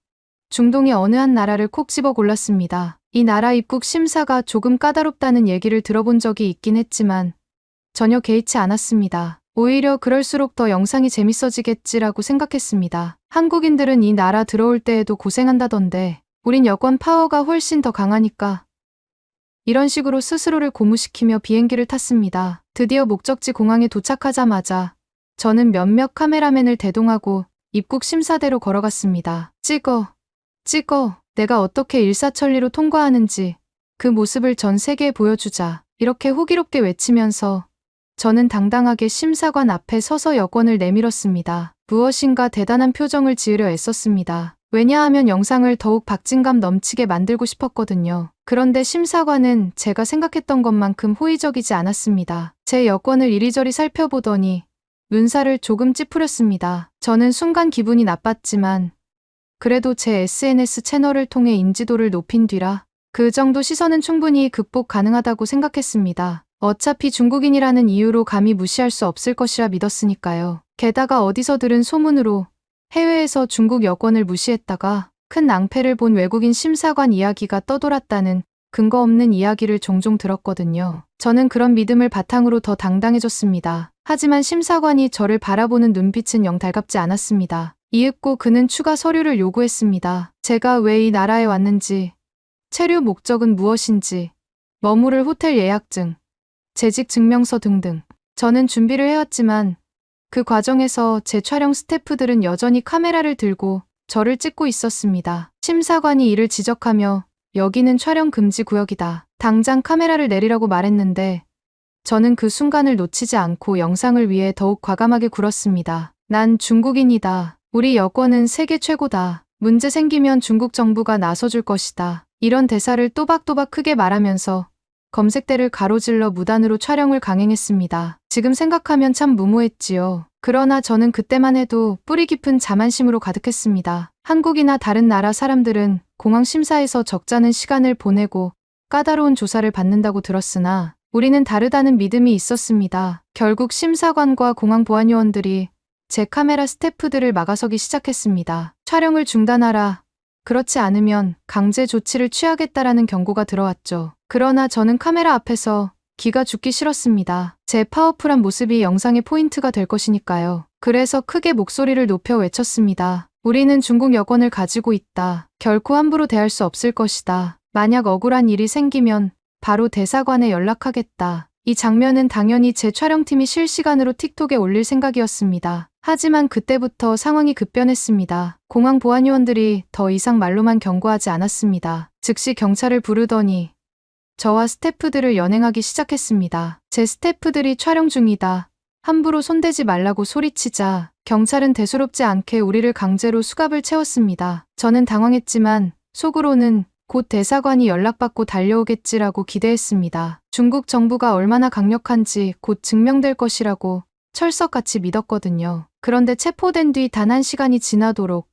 중동의 어느 한 나라를 콕 집어 골랐습니다. 이 나라 입국 심사가 조금 까다롭다는 얘기를 들어본 적이 있긴 했지만 전혀 개의치 않았습니다. 오히려 그럴수록 더 영상이 재밌어지겠지라고 생각했습니다. 한국인들은 이 나라 들어올 때에도 고생한다던데 우린 여권 파워가 훨씬 더 강하니까 이런 식으로 스스로를 고무시키며 비행기를 탔습니다. 드디어 목적지 공항에 도착하자마자 저는 몇몇 카메라맨을 대동하고 입국 심사대로 걸어갔습니다. 찍어. 내가 어떻게 일사천리로 통과하는지 그 모습을 전 세계에 보여주자. 이렇게 호기롭게 외치면서 저는 당당하게 심사관 앞에 서서 여권을 내밀었습니다. 무엇인가 대단한 표정을 지으려 애썼습니다. 왜냐하면 영상을 더욱 박진감 넘치게 만들고 싶었거든요. 그런데 심사관은 제가 생각했던 것만큼 호의적이지 않았습니다. 제 여권을 이리저리 살펴보더니 눈살을 조금 찌푸렸습니다. 저는 순간 기분이 나빴지만 그래도 제 SNS 채널을 통해 인지도를 높인 뒤라 그 정도 시선은 충분히 극복 가능하다고 생각했습니다. 어차피 중국인이라는 이유로 감히 무시할 수 없을 것이라 믿었으니까요. 게다가 어디서 들은 소문으로 해외에서 중국 여권을 무시했다가 큰 낭패를 본 외국인 심사관 이야기가 떠돌았다는 근거 없는 이야기를 종종 들었거든요. 저는 그런 믿음을 바탕으로 더 당당해졌습니다. 하지만 심사관이 저를 바라보는 눈빛은 영 달갑지 않았습니다. 이윽고 그는 추가 서류를 요구했습니다. 제가 왜 이 나라에 왔는지, 체류 목적은 무엇인지, 머무를 호텔 예약증, 재직 증명서 등등. 저는 준비를 해왔지만 그 과정에서 제 촬영 스태프들은 여전히 카메라를 들고 저를 찍고 있었습니다. 심사관이 이를 지적하며 여기는 촬영 금지 구역이다. 당장 카메라를 내리라고 말했는데 저는 그 순간을 놓치지 않고 영상을 위해 더욱 과감하게 굴었습니다. 난 중국인이다. 우리 여권은 세계 최고다. 문제 생기면 중국 정부가 나서줄 것이다. 이런 대사를 또박또박 크게 말하면서 검색대를 가로질러 무단으로 촬영을 강행했습니다. 지금 생각하면 참 무모했지요. 그러나 저는 그때만 해도 뿌리 깊은 자만심으로 가득했습니다. 한국이나 다른 나라 사람들은 공항 심사에서 적잖은 시간을 보내고 까다로운 조사를 받는다고 들었으나 우리는 다르다는 믿음이 있었습니다. 결국 심사관과 공항 보안요원들이 제 카메라 스태프들을 막아서기 시작했습니다. 촬영을 중단하라. 그렇지 않으면 강제 조치를 취하겠다라는 경고가 들어왔죠. 그러나 저는 카메라 앞에서 기가 죽기 싫었습니다. 제 파워풀한 모습이 영상의 포인트가 될 것이니까요. 그래서 크게 목소리를 높여 외쳤습니다. 우리는 중국 여권을 가지고 있다. 결코 함부로 대할 수 없을 것이다. 만약 억울한 일이 생기면 바로 대사관에 연락하겠다. 이 장면은 당연히 제 촬영팀이 실시간으로 틱톡에 올릴 생각이었습니다. 하지만 그때부터 상황이 급변했습니다. 공항 보안요원들이 더 이상 말로만 경고하지 않았습니다. 즉시 경찰을 부르더니 저와 스태프들을 연행하기 시작했습니다. 제 스태프들이 촬영 중이다. 함부로 손대지 말라고 소리치자 경찰은 대수롭지 않게 우리를 강제로 수갑을 채웠습니다. 저는 당황했지만 속으로는 곧 대사관이 연락받고 달려오겠지라고 기대했습니다. 중국 정부가 얼마나 강력한지 곧 증명될 것이라고 철석같이 믿었거든요. 그런데 체포된 뒤 단 1시간이 지나도록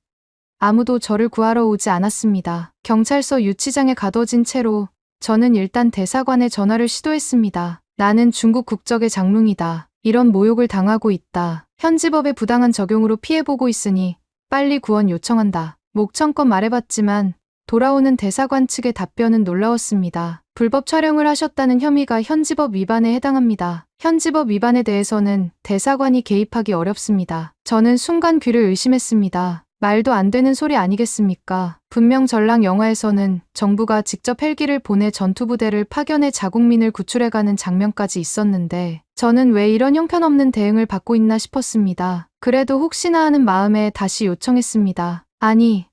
아무도 저를 구하러 오지 않았습니다. 경찰서 유치장에 가둬진 채로 저는 일단 대사관에 전화를 시도했습니다. 나는 중국 국적의 장룽이다. 이런 모욕을 당하고 있다. 현지법의 부당한 적용으로 피해보고 있으니 빨리 구원 요청한다. 목청껏 말해봤지만 돌아오는 대사관 측의 답변은 놀라웠습니다. 불법 촬영을 하셨다는 혐의가 현지법 위반에 해당합니다. 현지법 위반에 대해서는 대사관이 개입하기 어렵습니다. 저는 순간 귀를 의심했습니다. 말도 안 되는 소리 아니겠습니까? 분명 전랑 영화에서는 정부가 직접 헬기를 보내 전투부대를 파견해 자국민을 구출해가는 장면까지 있었는데 저는 왜 이런 형편없는 대응을 받고 있나 싶었습니다. 그래도 혹시나 하는 마음에 다시 요청했습니다. 아니,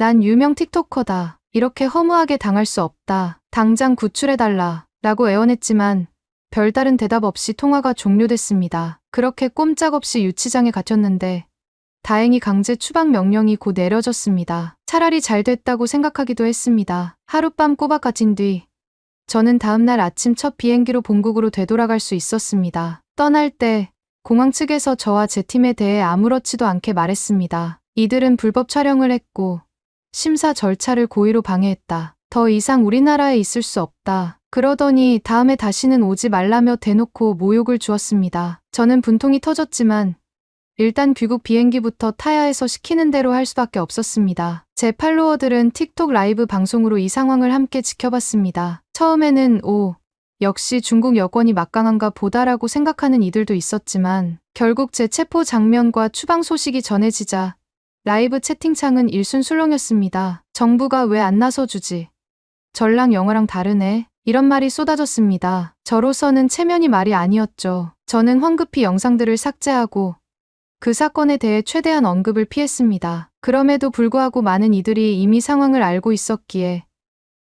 난 유명 틱토커다. 이렇게 허무하게 당할 수 없다. 당장 구출해달라. 라고 애원했지만 별다른 대답 없이 통화가 종료됐습니다. 그렇게 꼼짝없이 유치장에 갇혔는데 다행히 강제 추방 명령이 곧 내려졌습니다. 차라리 잘 됐다고 생각하기도 했습니다. 하룻밤 꼬박 갇힌 뒤 저는 다음날 아침 첫 비행기로 본국으로 되돌아갈 수 있었습니다. 떠날 때 공항 측에서 저와 제 팀에 대해 아무렇지도 않게 말했습니다. 이들은 불법 촬영을 했고 심사 절차를 고의로 방해했다. 더 이상 우리나라에 있을 수 없다. 그러더니 다음에 다시는 오지 말라며 대놓고 모욕을 주었습니다. 저는 분통이 터졌지만 일단 귀국 비행기부터 타야 해서 시키는 대로 할 수밖에 없었습니다. 제 팔로워들은 틱톡 라이브 방송으로 이 상황을 함께 지켜봤습니다. 처음에는 역시 중국 여권이 막강한가 보다라고 생각하는 이들도 있었지만 결국 제 체포 장면과 추방 소식이 전해지자 라이브 채팅창은 일순술렁이었습니다. 정부가 왜 안 나서주지? 전랑 영화랑 다르네. 이런 말이 쏟아졌습니다. 저로서는 체면이 말이 아니었죠. 저는 황급히 영상들을 삭제하고 그 사건에 대해 최대한 언급을 피했습니다. 그럼에도 불구하고 많은 이들이 이미 상황을 알고 있었기에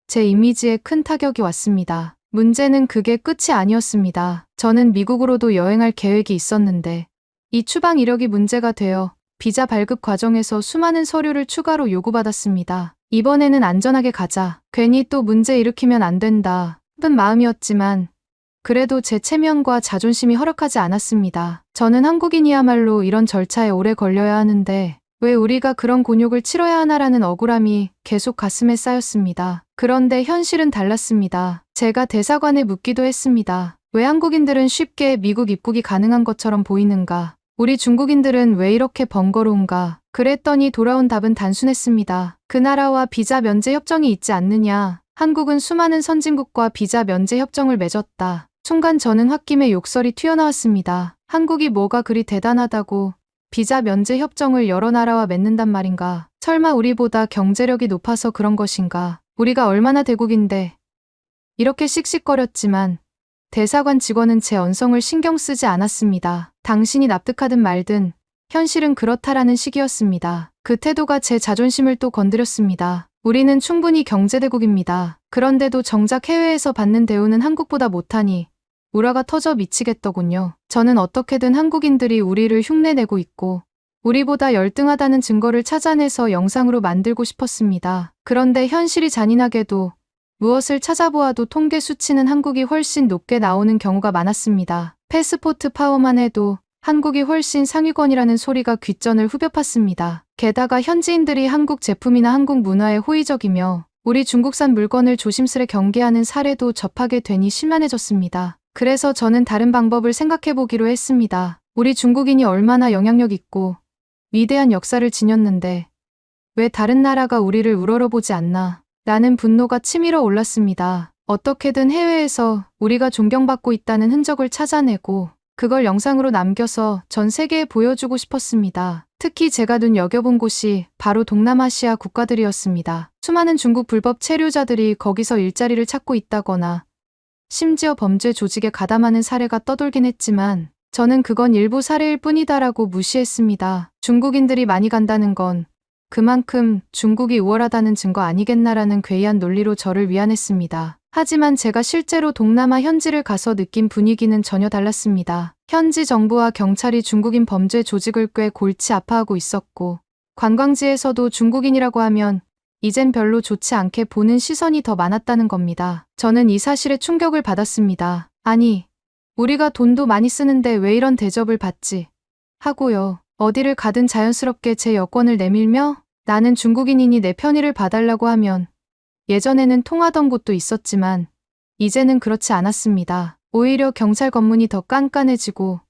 제 이미지에 큰 타격이 왔습니다. 문제는 그게 끝이 아니었습니다. 저는 미국으로도 여행할 계획이 있었는데 이 추방 이력이 문제가 되어 비자 발급 과정에서 수많은 서류를 추가로 요구받았습니다. 이번에는 안전하게 가자. 괜히 또 문제 일으키면 안 된다. 싶은 마음이었지만 그래도 제 체면과 자존심이 허락하지 않았습니다. 저는 한국인이야말로 이런 절차에 오래 걸려야 하는데 왜 우리가 그런 곤욕을 치러야 하나라는 억울함이 계속 가슴에 쌓였습니다. 그런데 현실은 달랐습니다. 제가 대사관에 묻기도 했습니다. 왜 한국인들은 쉽게 미국 입국이 가능한 것처럼 보이는가? 우리 중국인들은 왜 이렇게 번거로운가? 그랬더니 돌아온 답은 단순했습니다. 그 나라와 비자 면제 협정이 있지 않느냐? 한국은 수많은 선진국과 비자 면제 협정을 맺었다. 순간 저는 홧김에 욕설이 튀어나왔습니다. 한국이 뭐가 그리 대단하다고 비자 면제 협정을 여러 나라와 맺는단 말인가? 설마 우리보다 경제력이 높아서 그런 것인가? 우리가 얼마나 대국인데. 이렇게 씩씩거렸지만 대사관 직원은 제 언성을 신경 쓰지 않았습니다. 당신이 납득하든 말든 현실은 그렇다라는 식이었습니다. 그 태도가 제 자존심을 또 건드렸습니다. 우리는 충분히 경제대국입니다. 그런데도 정작 해외에서 받는 대우는 한국보다 못하니 우라가 터져 미치겠더군요. 저는 어떻게든 한국인들이 우리를 흉내내고 있고 우리보다 열등하다는 증거를 찾아내서 영상으로 만들고 싶었습니다. 그런데 현실이 잔인하게도 무엇을 찾아보아도 통계 수치는 한국이 훨씬 높게 나오는 경우가 많았습니다. 패스포트 파워만 해도 한국이 훨씬 상위권이라는 소리가 귓전을 후벼 팠습니다. 게다가 현지인들이 한국 제품이나 한국 문화에 호의적이며 우리 중국산 물건을 조심스레 경계하는 사례도 접하게 되니 실망해졌습니다. 그래서 저는 다른 방법을 생각해보기로 했습니다. 우리 중국인이 얼마나 영향력 있고 위대한 역사를 지녔는데 왜 다른 나라가 우리를 우러러보지 않나? 라는 분노가 치밀어 올랐습니다. 어떻게든 해외에서 우리가 존경받고 있다는 흔적을 찾아내고 그걸 영상으로 남겨서 전 세계에 보여주고 싶었습니다. 특히 제가 눈여겨본 곳이 바로 동남아시아 국가들이었습니다. 수많은 중국 불법 체류자들이 거기서 일자리를 찾고 있다거나 심지어 범죄 조직에 가담하는 사례가 떠돌긴 했지만 저는 그건 일부 사례일 뿐이다라고 무시했습니다. 중국인들이 많이 간다는 건 그만큼 중국이 우월하다는 증거 아니겠나라는 괴이한 논리로 저를 위안했습니다. 하지만 제가 실제로 동남아 현지를 가서 느낀 분위기는 전혀 달랐습니다. 현지 정부와 경찰이 중국인 범죄 조직을 꽤 골치 아파하고 있었고 관광지에서도 중국인이라고 하면 이젠 별로 좋지 않게 보는 시선이 더 많았다는 겁니다. 저는 이 사실에 충격을 받았습니다. 아니, 우리가 돈도 많이 쓰는데 왜 이런 대접을 받지? 하고요. 어디를 가든 자연스럽게 제 여권을 내밀며 나는 중국인이니 내 편의를 봐달라고 하면 예전에는 통하던 곳도 있었지만 이제는 그렇지 않았습니다. 오히려 경찰 검문이 더 깐깐해지고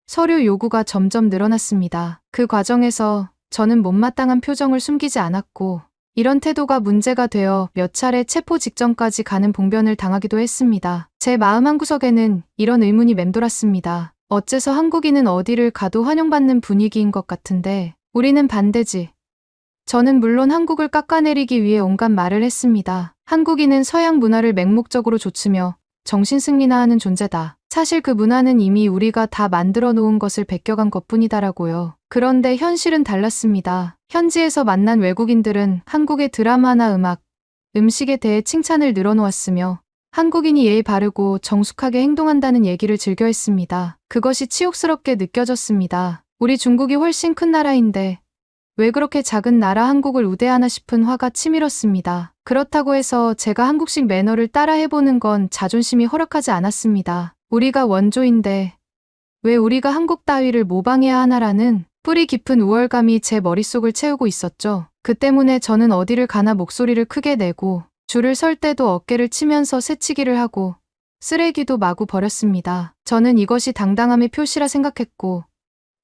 서류 요구가 점점 늘어났습니다. 그 과정에서 저는 못마땅한 표정을 숨기지 않았고 이런 태도가 문제가 되어 몇 차례 체포 직전까지 가는 봉변을 당하기도 했습니다. 제 마음 한구석에는 이런 의문이 맴돌았습니다. 어째서 한국인은 어디를 가도 환영받는 분위기인 것 같은데 우리는 반대지. 저는 물론 한국을 깎아내리기 위해 온갖 말을 했습니다. 한국인은 서양 문화를 맹목적으로 좇으며 정신승리나 하는 존재다. 사실 그 문화는 이미 우리가 다 만들어 놓은 것을 베껴간 것뿐이다라고요. 그런데 현실은 달랐습니다. 현지에서 만난 외국인들은 한국의 드라마나 음악, 음식에 대해 칭찬을 늘어놓았으며 한국인이 예의 바르고 정숙하게 행동한다는 얘기를 즐겨했습니다. 그것이 치욕스럽게 느껴졌습니다. 우리 중국이 훨씬 큰 나라인데 왜 그렇게 작은 나라 한국을 우대하나 싶은 화가 치밀었습니다. 그렇다고 해서 제가 한국식 매너를 따라해보는 건 자존심이 허락하지 않았습니다. 우리가 원조인데 왜 우리가 한국 따위를 모방해야 하나라는 뿌리 깊은 우월감이 제 머릿속을 채우고 있었죠. 그 때문에 저는 어디를 가나 목소리를 크게 내고 줄을 설 때도 어깨를 치면서 새치기를 하고 쓰레기도 마구 버렸습니다. 저는 이것이 당당함의 표시라 생각했고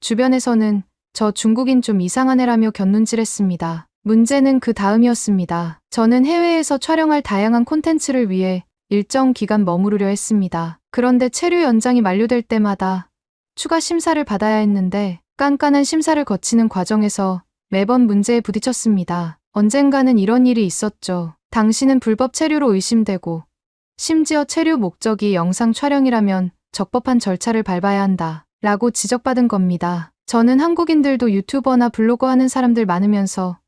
주변에서는 저 중국인 좀 이상한 애라며 곁눈질했습니다. 문제는 그 다음이었습니다. 저는 해외에서 촬영할 다양한 콘텐츠를 위해 일정 기간 머무르려 했습니다. 그런데 체류 연장이 만료될 때마다 추가 심사를 받아야 했는데 깐깐한 심사를 거치는 과정에서 매번 문제에 부딪혔습니다. 언젠가는 이런 일이 있었죠. 당신은 불법 체류로 의심되고 심지어 체류 목적이 영상 촬영이라면 적법한 절차를 밟아야 한다. 라고 지적받은 겁니다. 저는 한국인들도 유튜버나 블로거 하는 사람들 많으면서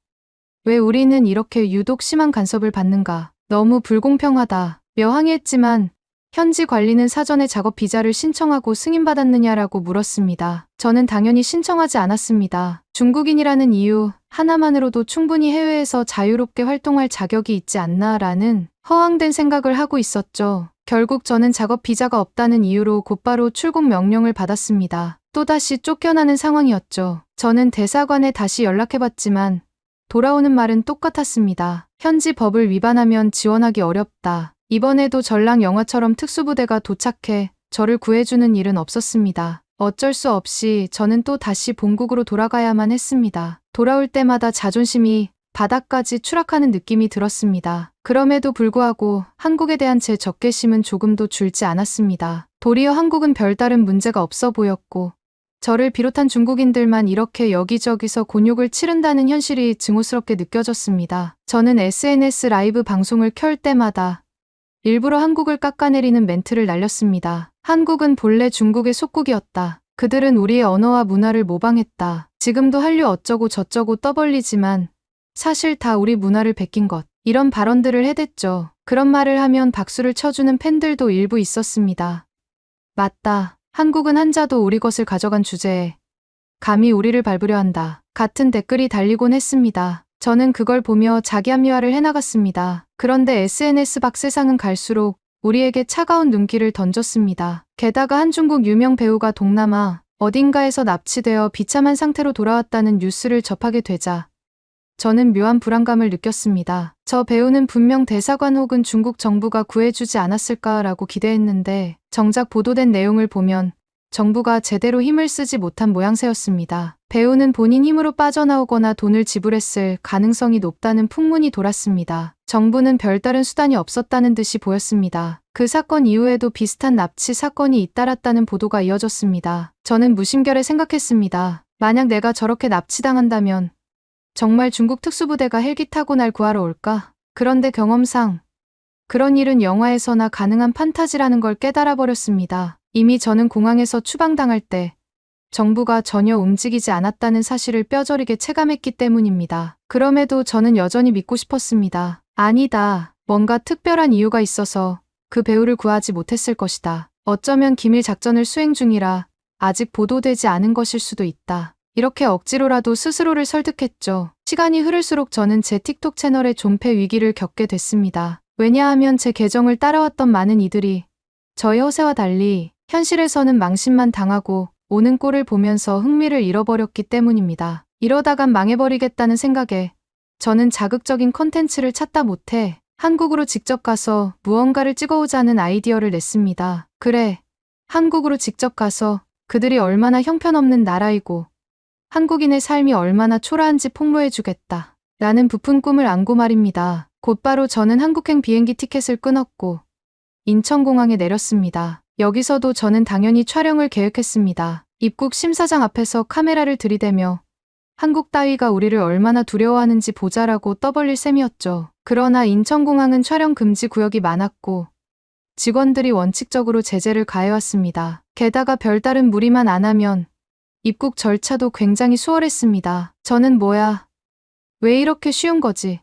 왜 우리는 이렇게 유독 심한 간섭을 받는가? 너무 불공평하다. 며 항의했지만 현지 관리는 사전에 작업 비자를 신청하고 승인받았느냐라고 물었습니다. 저는 당연히 신청하지 않았습니다. 중국인이라는 이유 하나만으로도 충분히 해외에서 자유롭게 활동할 자격이 있지 않나라는 허황된 생각을 하고 있었죠. 결국 저는 작업 비자가 없다는 이유로 곧바로 출국 명령을 받았습니다. 또다시 쫓겨나는 상황이었죠. 저는 대사관에 다시 연락해봤지만 돌아오는 말은 똑같았습니다. 현지 법을 위반하면 지원하기 어렵다. 이번에도 전랑 영화처럼 특수부대가 도착해 저를 구해주는 일은 없었습니다. 어쩔 수 없이 저는 또 다시 본국으로 돌아가야만 했습니다. 돌아올 때마다 자존심이 바닥까지 추락하는 느낌이 들었습니다. 그럼에도 불구하고 한국에 대한 제 적개심은 조금도 줄지 않았습니다. 도리어 한국은 별다른 문제가 없어 보였고 저를 비롯한 중국인들만 이렇게 여기저기서 곤욕을 치른다는 현실이 증오스럽게 느껴졌습니다. 저는 SNS 라이브 방송을 켤 때마다 일부러 한국을 깎아내리는 멘트를 날렸습니다. 한국은 본래 중국의 속국이었다. 그들은 우리의 언어와 문화를 모방했다. 지금도 한류 어쩌고 저쩌고 떠벌리지만 사실 다 우리 문화를 베낀 것. 이런 발언들을 해댔죠. 그런 말을 하면 박수를 쳐주는 팬들도 일부 있었습니다. 맞다. 한국은 한자도 우리 것을 가져간 주제에 감히 우리를 밟으려 한다. 같은 댓글이 달리곤 했습니다. 저는 그걸 보며 자기 합리화를 해나갔습니다. 그런데 SNS 밖 세상은 갈수록 우리에게 차가운 눈길을 던졌습니다. 게다가 한 중국 유명 배우가 동남아 어딘가에서 납치되어 비참한 상태로 돌아왔다는 뉴스를 접하게 되자 저는 묘한 불안감을 느꼈습니다. 저 배우는 분명 대사관 혹은 중국 정부가 구해주지 않았을까라고 기대했는데 정작 보도된 내용을 보면 정부가 제대로 힘을 쓰지 못한 모양새였습니다. 배우는 본인 힘으로 빠져나오거나 돈을 지불했을 가능성이 높다는 풍문이 돌았습니다. 정부는 별다른 수단이 없었다는 듯이 보였습니다. 그 사건 이후에도 비슷한 납치 사건이 잇따랐다는 보도가 이어졌습니다. 저는 무심결에 생각했습니다. 만약 내가 저렇게 납치당한다면 정말 중국 특수부대가 헬기 타고 날 구하러 올까? 그런데 경험상 그런 일은 영화에서나 가능한 판타지라는 걸 깨달아 버렸습니다. 이미 저는 공항에서 추방당할 때 정부가 전혀 움직이지 않았다는 사실을 뼈저리게 체감했기 때문입니다. 그럼에도 저는 여전히 믿고 싶었습니다. 아니다. 뭔가 특별한 이유가 있어서 그 배우를 구하지 못했을 것이다. 어쩌면 기밀 작전을 수행 중이라 아직 보도되지 않은 것일 수도 있다. 이렇게 억지로라도 스스로를 설득했죠. 시간이 흐를수록 저는 제 틱톡 채널의 존폐 위기를 겪게 됐습니다. 왜냐하면 제 계정을 따라왔던 많은 이들이 저의 허세와 달리 현실에서는 망신만 당하고 오는 꼴을 보면서 흥미를 잃어버렸기 때문입니다. 이러다간 망해버리겠다는 생각에 저는 자극적인 컨텐츠를 찾다 못해 한국으로 직접 가서 무언가를 찍어오자는 아이디어를 냈습니다. 그래, 한국으로 직접 가서 그들이 얼마나 형편없는 나라이고 한국인의 삶이 얼마나 초라한지 폭로해주겠다. 라는 부푼 꿈을 안고 말입니다. 곧바로 저는 한국행 비행기 티켓을 끊었고 인천공항에 내렸습니다. 여기서도 저는 당연히 촬영을 계획했습니다. 입국 심사장 앞에서 카메라를 들이대며 한국 따위가 우리를 얼마나 두려워하는지 보자라고 떠벌릴 셈이었죠. 그러나 인천공항은 촬영 금지 구역이 많았고 직원들이 원칙적으로 제재를 가해왔습니다. 게다가 별다른 무리만 안 하면 입국 절차도 굉장히 수월했습니다. 저는 뭐야? 왜 이렇게 쉬운 거지?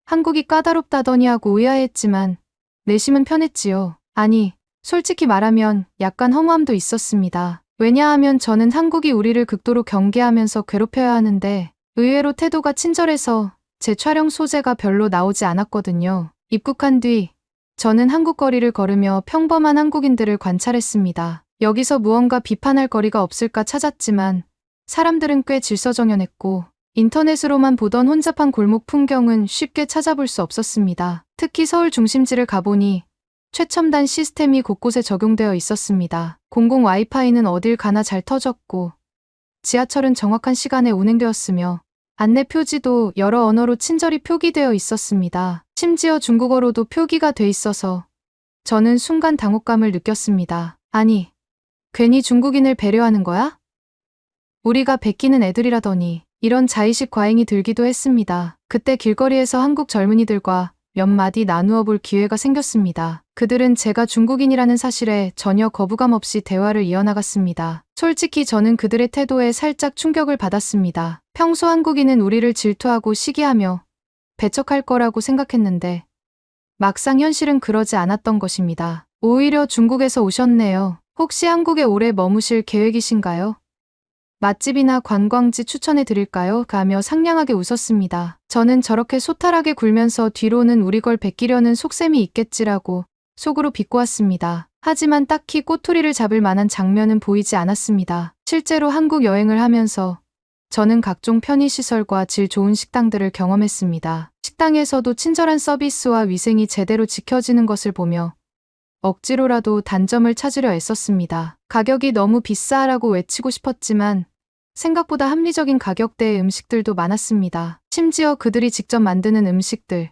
한국이 까다롭다더니 하고 의아했지만 내심은 편했지요. 아니, 솔직히 말하면 약간 허무함도 있었습니다. 왜냐하면 저는 한국이 우리를 극도로 경계하면서 괴롭혀야 하는데 의외로 태도가 친절해서 제 촬영 소재가 별로 나오지 않았거든요. 입국한 뒤 저는 한국 거리를 걸으며 평범한 한국인들을 관찰했습니다. 여기서 무언가 비판할 거리가 없을까 찾았지만 사람들은 꽤 질서정연했고 인터넷으로만 보던 혼잡한 골목 풍경은 쉽게 찾아볼 수 없었습니다. 특히 서울 중심지를 가보니 최첨단 시스템이 곳곳에 적용되어 있었습니다. 공공 와이파이는 어딜 가나 잘 터졌고 지하철은 정확한 시간에 운행되었으며 안내 표지도 여러 언어로 친절히 표기되어 있었습니다. 심지어 중국어로도 표기가 돼 있어서 저는 순간 당혹감을 느꼈습니다. 아니, 괜히 중국인을 배려하는 거야? 우리가 베끼는 애들이라더니 이런 자의식 과잉이 들기도 했습니다. 그때 길거리에서 한국 젊은이들과 몇 마디 나누어 볼 기회가 생겼습니다. 그들은 제가 중국인이라는 사실에 전혀 거부감 없이 대화를 이어나갔습니다. 솔직히 저는 그들의 태도에 살짝 충격을 받았습니다. 평소 한국인은 우리를 질투하고 시기하며 배척할 거라고 생각했는데 막상 현실은 그러지 않았던 것입니다. 오히려 중국에서 오셨네요. 혹시 한국에 오래 머무실 계획이신가요? 맛집이나 관광지 추천해 드릴까요? 가며 상냥하게 웃었습니다. 저는 저렇게 소탈하게 굴면서 뒤로는 우리 걸 베끼려는 속셈이 있겠지라고 속으로 비꼬았습니다. 하지만 딱히 꼬투리를 잡을 만한 장면은 보이지 않았습니다. 실제로 한국 여행을 하면서 저는 각종 편의시설과 질 좋은 식당들을 경험했습니다. 식당에서도 친절한 서비스와 위생이 제대로 지켜지는 것을 보며 억지로라도 단점을 찾으려 애썼습니다. 가격이 너무 비싸라고 외치고 싶었지만 생각보다 합리적인 가격대의 음식들도 많았습니다. 심지어 그들이 직접 만드는 음식들,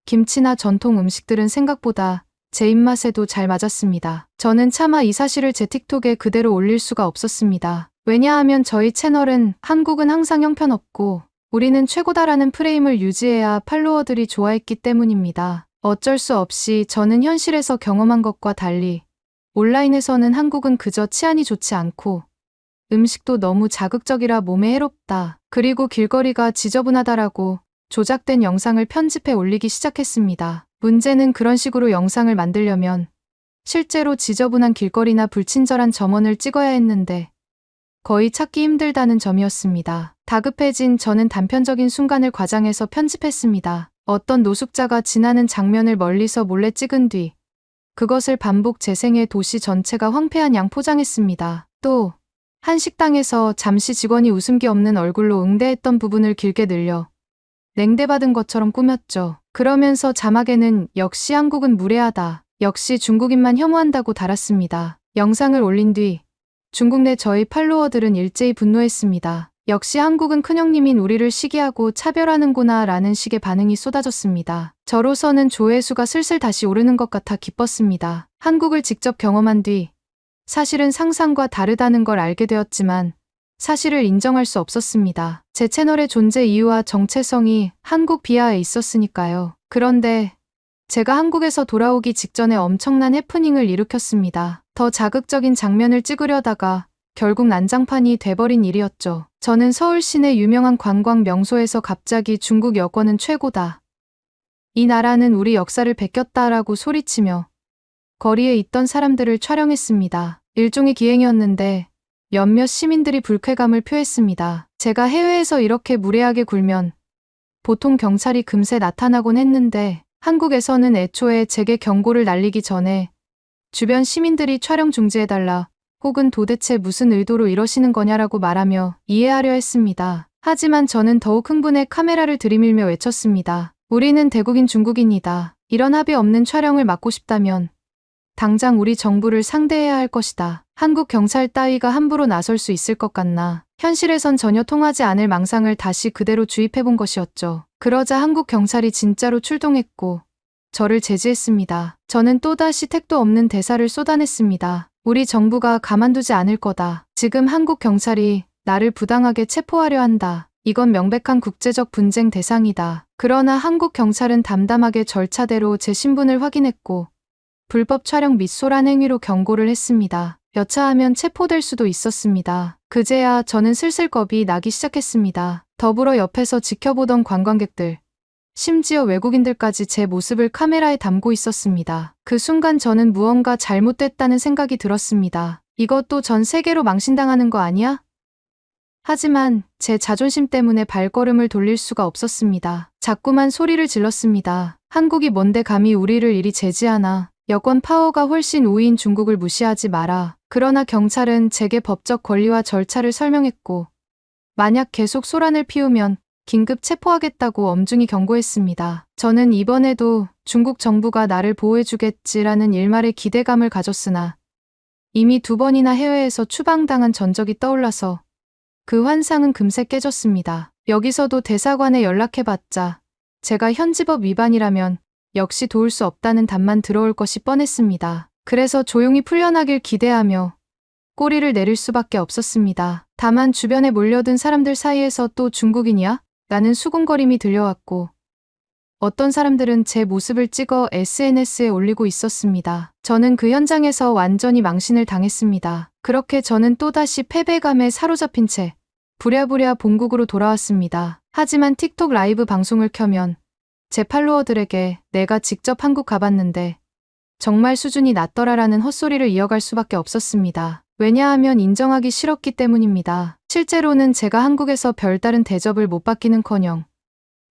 김치나 전통 음식들은 생각보다 제 입맛에도 잘 맞았습니다. 저는 차마 이 사실을 제 틱톡에 그대로 올릴 수가 없었습니다. 왜냐하면 저희 채널은 한국은 항상 형편없고 우리는 최고다라는 프레임을 유지해야 팔로워들이 좋아했기 때문입니다. 어쩔 수 없이 저는 현실에서 경험한 것과 달리 온라인에서는 한국은 그저 치안이 좋지 않고 음식도 너무 자극적이라 몸에 해롭다. 그리고 길거리가 지저분하다라고 조작된 영상을 편집해 올리기 시작했습니다. 문제는 그런 식으로 영상을 만들려면 실제로 지저분한 길거리나 불친절한 점원을 찍어야 했는데 거의 찾기 힘들다는 점이었습니다. 다급해진 저는 단편적인 순간을 과장해서 편집했습니다. 어떤 노숙자가 지나는 장면을 멀리서 몰래 찍은 뒤 그것을 반복 재생해 도시 전체가 황폐한 양 포장했습니다. 또 한 식당에서 잠시 직원이 웃음기 없는 얼굴로 응대했던 부분을 길게 늘려 냉대받은 것처럼 꾸몄죠. 그러면서 자막에는 역시 한국은 무례하다. 역시 중국인만 혐오한다고 달았습니다. 영상을 올린 뒤 중국 내 저희 팔로워들은 일제히 분노했습니다. 역시 한국은 큰형님인 우리를 시기하고 차별하는구나 라는 식의 반응이 쏟아졌습니다. 저로서는 조회수가 슬슬 다시 오르는 것 같아 기뻤습니다. 한국을 직접 경험한 뒤 사실은 상상과 다르다는 걸 알게 되었지만 사실을 인정할 수 없었습니다. 제 채널의 존재 이유와 정체성이 한국 비하에 있었으니까요. 그런데 제가 한국에서 돌아오기 직전에 엄청난 해프닝을 일으켰습니다. 더 자극적인 장면을 찍으려다가 결국 난장판이 돼버린 일이었죠. 저는 서울 시내 유명한 관광 명소에서 갑자기 중국 여권은 최고다. 이 나라는 우리 역사를 베꼈다라고 소리치며 거리에 있던 사람들을 촬영했습니다. 일종의 기행이었는데 몇몇 시민들이 불쾌감을 표했습니다. 제가 해외에서 이렇게 무례하게 굴면 보통 경찰이 금세 나타나곤 했는데 한국에서는 애초에 제게 경고를 날리기 전에 주변 시민들이 촬영 중지해달라 혹은 도대체 무슨 의도로 이러시는 거냐라고 말하며 이해하려 했습니다. 하지만 저는 더욱 흥분해 카메라를 들이밀며 외쳤습니다. 우리는 대국인 중국인이다. 이런 합의 없는 촬영을 막고 싶다면 당장 우리 정부를 상대해야 할 것이다. 한국 경찰 따위가 함부로 나설 수 있을 것 같나. 현실에선 전혀 통하지 않을 망상을 다시 그대로 주입해본 것이었죠. 그러자 한국 경찰이 진짜로 출동했고 저를 제지했습니다. 저는 또다시 택도 없는 대사를 쏟아냈습니다. 우리 정부가 가만두지 않을 거다. 지금 한국 경찰이 나를 부당하게 체포하려 한다. 이건 명백한 국제적 분쟁 대상이다. 그러나 한국 경찰은 담담하게 절차대로 제 신분을 확인했고 불법 촬영 및 소란 행위로 경고를 했습니다. 여차하면 체포될 수도 있었습니다. 그제야 저는 슬슬 겁이 나기 시작했습니다. 더불어 옆에서 지켜보던 관광객들, 심지어 외국인들까지 제 모습을 카메라에 담고 있었습니다. 그 순간 저는 무언가 잘못됐다는 생각이 들었습니다. 이것도 전 세계로 망신당하는 거 아니야? 하지만 제 자존심 때문에 발걸음을 돌릴 수가 없었습니다. 자꾸만 소리를 질렀습니다. 한국이 뭔데 감히 우리를 이리 제지하나. 여권 파워가 훨씬 우위인 중국을 무시하지 마라. 그러나 경찰은 제게 법적 권리와 절차를 설명했고 만약 계속 소란을 피우면 긴급 체포하겠다고 엄중히 경고했습니다. 저는 이번에도 중국 정부가 나를 보호해주겠지라는 일말의 기대감을 가졌으나 이미 2번이나 해외에서 추방당한 전적이 떠올라서 그 환상은 금세 깨졌습니다. 여기서도 대사관에 연락해봤자 제가 현지법 위반이라면 역시 도울 수 없다는 답만 들어올 것이 뻔했습니다. 그래서 조용히 풀려나길 기대하며 꼬리를 내릴 수밖에 없었습니다. 다만 주변에 몰려든 사람들 사이에서 또 중국인이야? 라는 수군거림이 들려왔고 어떤 사람들은 제 모습을 찍어 SNS에 올리고 있었습니다. 저는 그 현장에서 완전히 망신을 당했습니다. 그렇게 저는 또다시 패배감에 사로잡힌 채 부랴부랴 본국으로 돌아왔습니다. 하지만 틱톡 라이브 방송을 켜면 제 팔로워들에게 내가 직접 한국 가봤는데 정말 수준이 낮더라라는 헛소리를 이어갈 수밖에 없었습니다. 왜냐하면 인정하기 싫었기 때문입니다. 실제로는 제가 한국에서 별다른 대접을 못 받기는커녕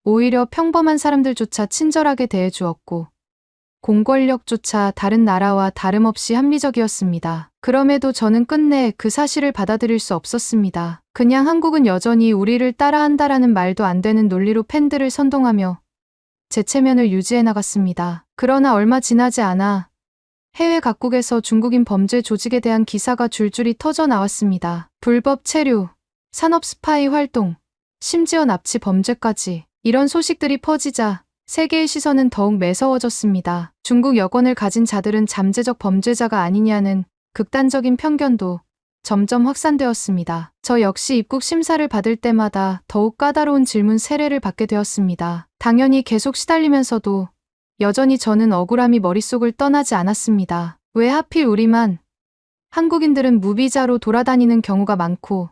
오히려 평범한 사람들조차 친절하게 대해주었고 공권력조차 다른 나라와 다름없이 합리적이었습니다. 그럼에도 저는 끝내 그 사실을 받아들일 수 없었습니다. 그냥 한국은 여전히 우리를 따라한다라는 말도 안 되는 논리로 팬들을 선동하며 제 체면을 유지해 나갔습니다. 그러나 얼마 지나지 않아 해외 각국에서 중국인 범죄 조직에 대한 기사가 줄줄이 터져 나왔습니다. 불법 체류, 산업 스파이 활동, 심지어 납치 범죄까지. 이런 소식들이 퍼지자 세계의 시선은 더욱 매서워졌습니다. 중국 여권을 가진 자들은 잠재적 범죄자가 아니냐는 극단적인 편견도 점점 확산되었습니다. 저 역시 입국 심사를 받을 때마다 더욱 까다로운 질문 세례를 받게 되었습니다. 당연히 계속 시달리면서도 여전히 저는 억울함이 머릿속을 떠나지 않았습니다. 왜 하필 우리만 한국인들은 무비자로 돌아다니는 경우가 많고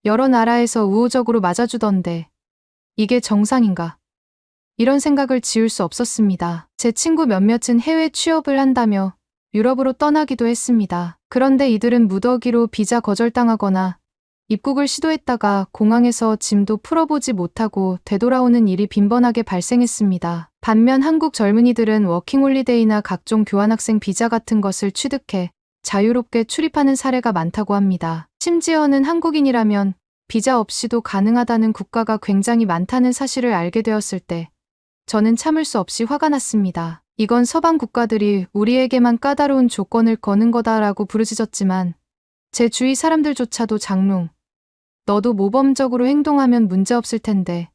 여러 나라에서 우호적으로 맞아주던데 이게 정상인가? 이런 생각을 지울 수 없었습니다. 제 친구 몇몇은 해외 취업을 한다며 유럽으로 떠나기도 했습니다. 그런데 이들은 무더기로 비자 거절당하거나 입국을 시도했다가 공항에서 짐도 풀어보지 못하고 되돌아오는 일이 빈번하게 발생했습니다. 반면 한국 젊은이들은 워킹홀리데이나 각종 교환학생 비자 같은 것을 취득해 자유롭게 출입하는 사례가 많다고 합니다. 심지어는 한국인이라면 비자 없이도 가능하다는 국가가 굉장히 많다는 사실을 알게 되었을 때 저는 참을 수 없이 화가 났습니다. 이건 서방 국가들이 우리에게만 까다로운 조건을 거는 거다라고 부르짖었지만 제 주위 사람들조차도 장롱, 너도 모범적으로 행동하면 문제없을 텐데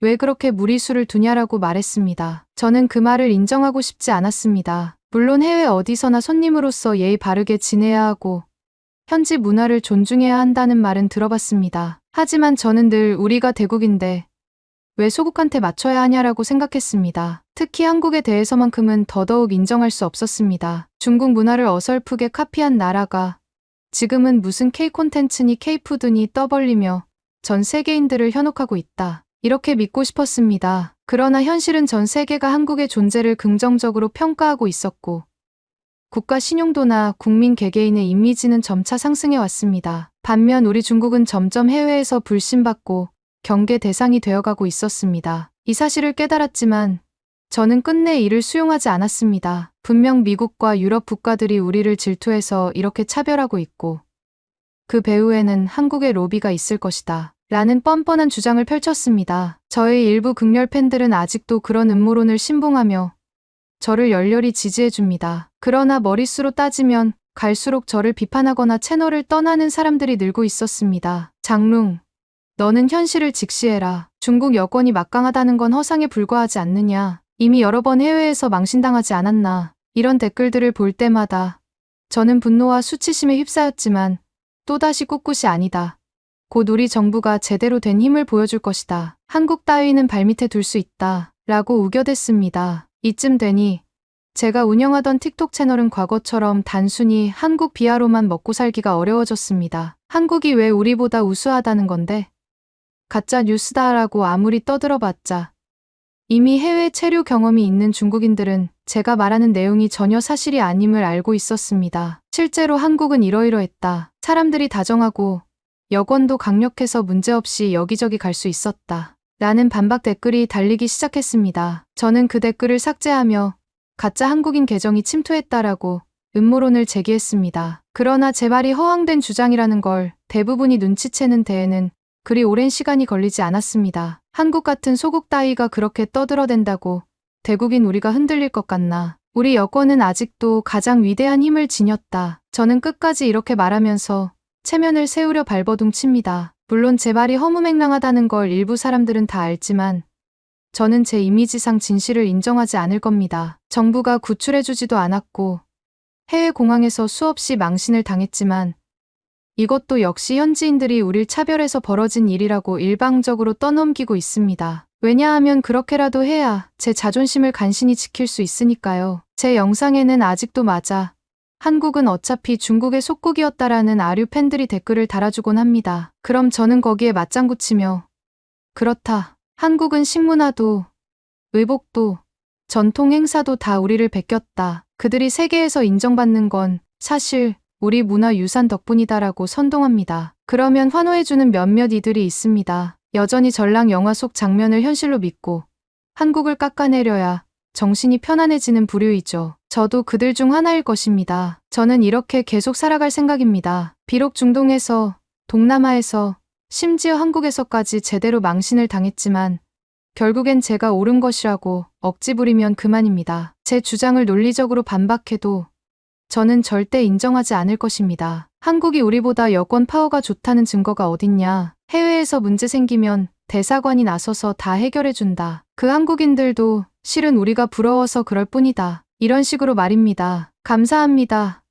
왜 그렇게 무리수를 두냐라고 말했습니다. 저는 그 말을 인정하고 싶지 않았습니다. 물론 해외 어디서나 손님으로서 예의 바르게 지내야 하고 현지 문화를 존중해야 한다는 말은 들어봤습니다. 하지만 저는 늘 우리가 대국인데 왜 소국한테 맞춰야 하냐라고 생각했습니다. 특히 한국에 대해서만큼은 더더욱 인정할 수 없었습니다. 중국 문화를 어설프게 카피한 나라가 지금은 무슨 K 콘텐츠니 K푸드니 떠벌리며 전 세계인들을 현혹하고 있다. 이렇게 믿고 싶었습니다. 그러나 현실은 전 세계가 한국의 존재를 긍정적으로 평가하고 있었고 국가 신용도나 국민 개개인의 이미지는 점차 상승해 왔습니다. 반면 우리 중국은 점점 해외에서 불신받고 경계 대상이 되어가고 있었습니다. 이 사실을 깨달았지만 저는 끝내 이를 수용하지 않았습니다. 분명 미국과 유럽 국가들이 우리를 질투해서 이렇게 차별하고 있고 그 배후에는 한국의 로비가 있을 것이다. 라는 뻔뻔한 주장을 펼쳤습니다. 저의 일부 극렬 팬들은 아직도 그런 음모론을 신봉하며 저를 열렬히 지지해줍니다. 그러나 머릿수로 따지면 갈수록 저를 비판하거나 채널을 떠나는 사람들이 늘고 있었습니다. 장룽, 너는 현실을 직시해라. 중국 여권이 막강하다는 건 허상에 불과하지 않느냐. 이미 여러 번 해외에서 망신당하지 않았나. 이런 댓글들을 볼 때마다 저는 분노와 수치심에 휩싸였지만 또다시 꿋꿋이 아니다. 곧 우리 정부가 제대로 된 힘을 보여줄 것이다. 한국 따위는 발밑에 둘 수 있다. 라고 우겨댔습니다. 이쯤 되니 제가 운영하던 틱톡 채널은 과거처럼 단순히 한국 비하로만 먹고 살기가 어려워졌습니다. 한국이 왜 우리보다 우수하다는 건데? 가짜 뉴스다라고 아무리 떠들어봤자 이미 해외 체류 경험이 있는 중국인들은 제가 말하는 내용이 전혀 사실이 아님을 알고 있었습니다. 실제로 한국은 이러이러했다. 사람들이 다정하고 여권도 강력해서 문제없이 여기저기 갈 수 있었다. 라는 반박 댓글이 달리기 시작했습니다. 저는 그 댓글을 삭제하며 가짜 한국인 계정이 침투했다라고 음모론을 제기했습니다. 그러나 제 말이 허황된 주장이라는 걸 대부분이 눈치채는 데에는 그리 오랜 시간이 걸리지 않았습니다. 한국 같은 소국 따위가 그렇게 떠들어댄다고 대국인 우리가 흔들릴 것 같나. 우리 여권은 아직도 가장 위대한 힘을 지녔다. 저는 끝까지 이렇게 말하면서 체면을 세우려 발버둥 칩니다. 물론 제 말이 허무맹랑하다는 걸 일부 사람들은 다 알지만 저는 제 이미지상 진실을 인정하지 않을 겁니다. 정부가 구출해주지도 않았고 해외 공항에서 수없이 망신을 당했지만 이것도 역시 현지인들이 우릴 차별해서 벌어진 일이라고 일방적으로 떠넘기고 있습니다. 왜냐하면 그렇게라도 해야 제 자존심을 간신히 지킬 수 있으니까요. 제 영상에는 아직도 맞아. 한국은 어차피 중국의 속국이었다라는 아류 팬들이 댓글을 달아주곤 합니다. 그럼 저는 거기에 맞장구 치며 그렇다. 한국은 식문화도, 의복도, 전통 행사도 다 우리를 베꼈다. 그들이 세계에서 인정받는 건 사실 우리 문화유산 덕분이다라고 선동합니다. 그러면 환호해주는 몇몇 이들이 있습니다. 여전히 전랑 영화 속 장면을 현실로 믿고 한국을 깎아내려야 정신이 편안해지는 부류이죠. 저도 그들 중 하나일 것입니다. 저는 이렇게 계속 살아갈 생각입니다. 비록 중동에서, 동남아에서, 심지어 한국에서까지 제대로 망신을 당했지만 결국엔 제가 옳은 것이라고 억지 부리면 그만입니다. 제 주장을 논리적으로 반박해도 저는 절대 인정하지 않을 것입니다. 한국이 우리보다 여권 파워가 좋다는 증거가 어딨냐. 해외에서 문제 생기면 대사관이 나서서 다 해결해준다. 그 한국인들도 실은 우리가 부러워서 그럴 뿐이다. 이런 식으로 말입니다. 감사합니다.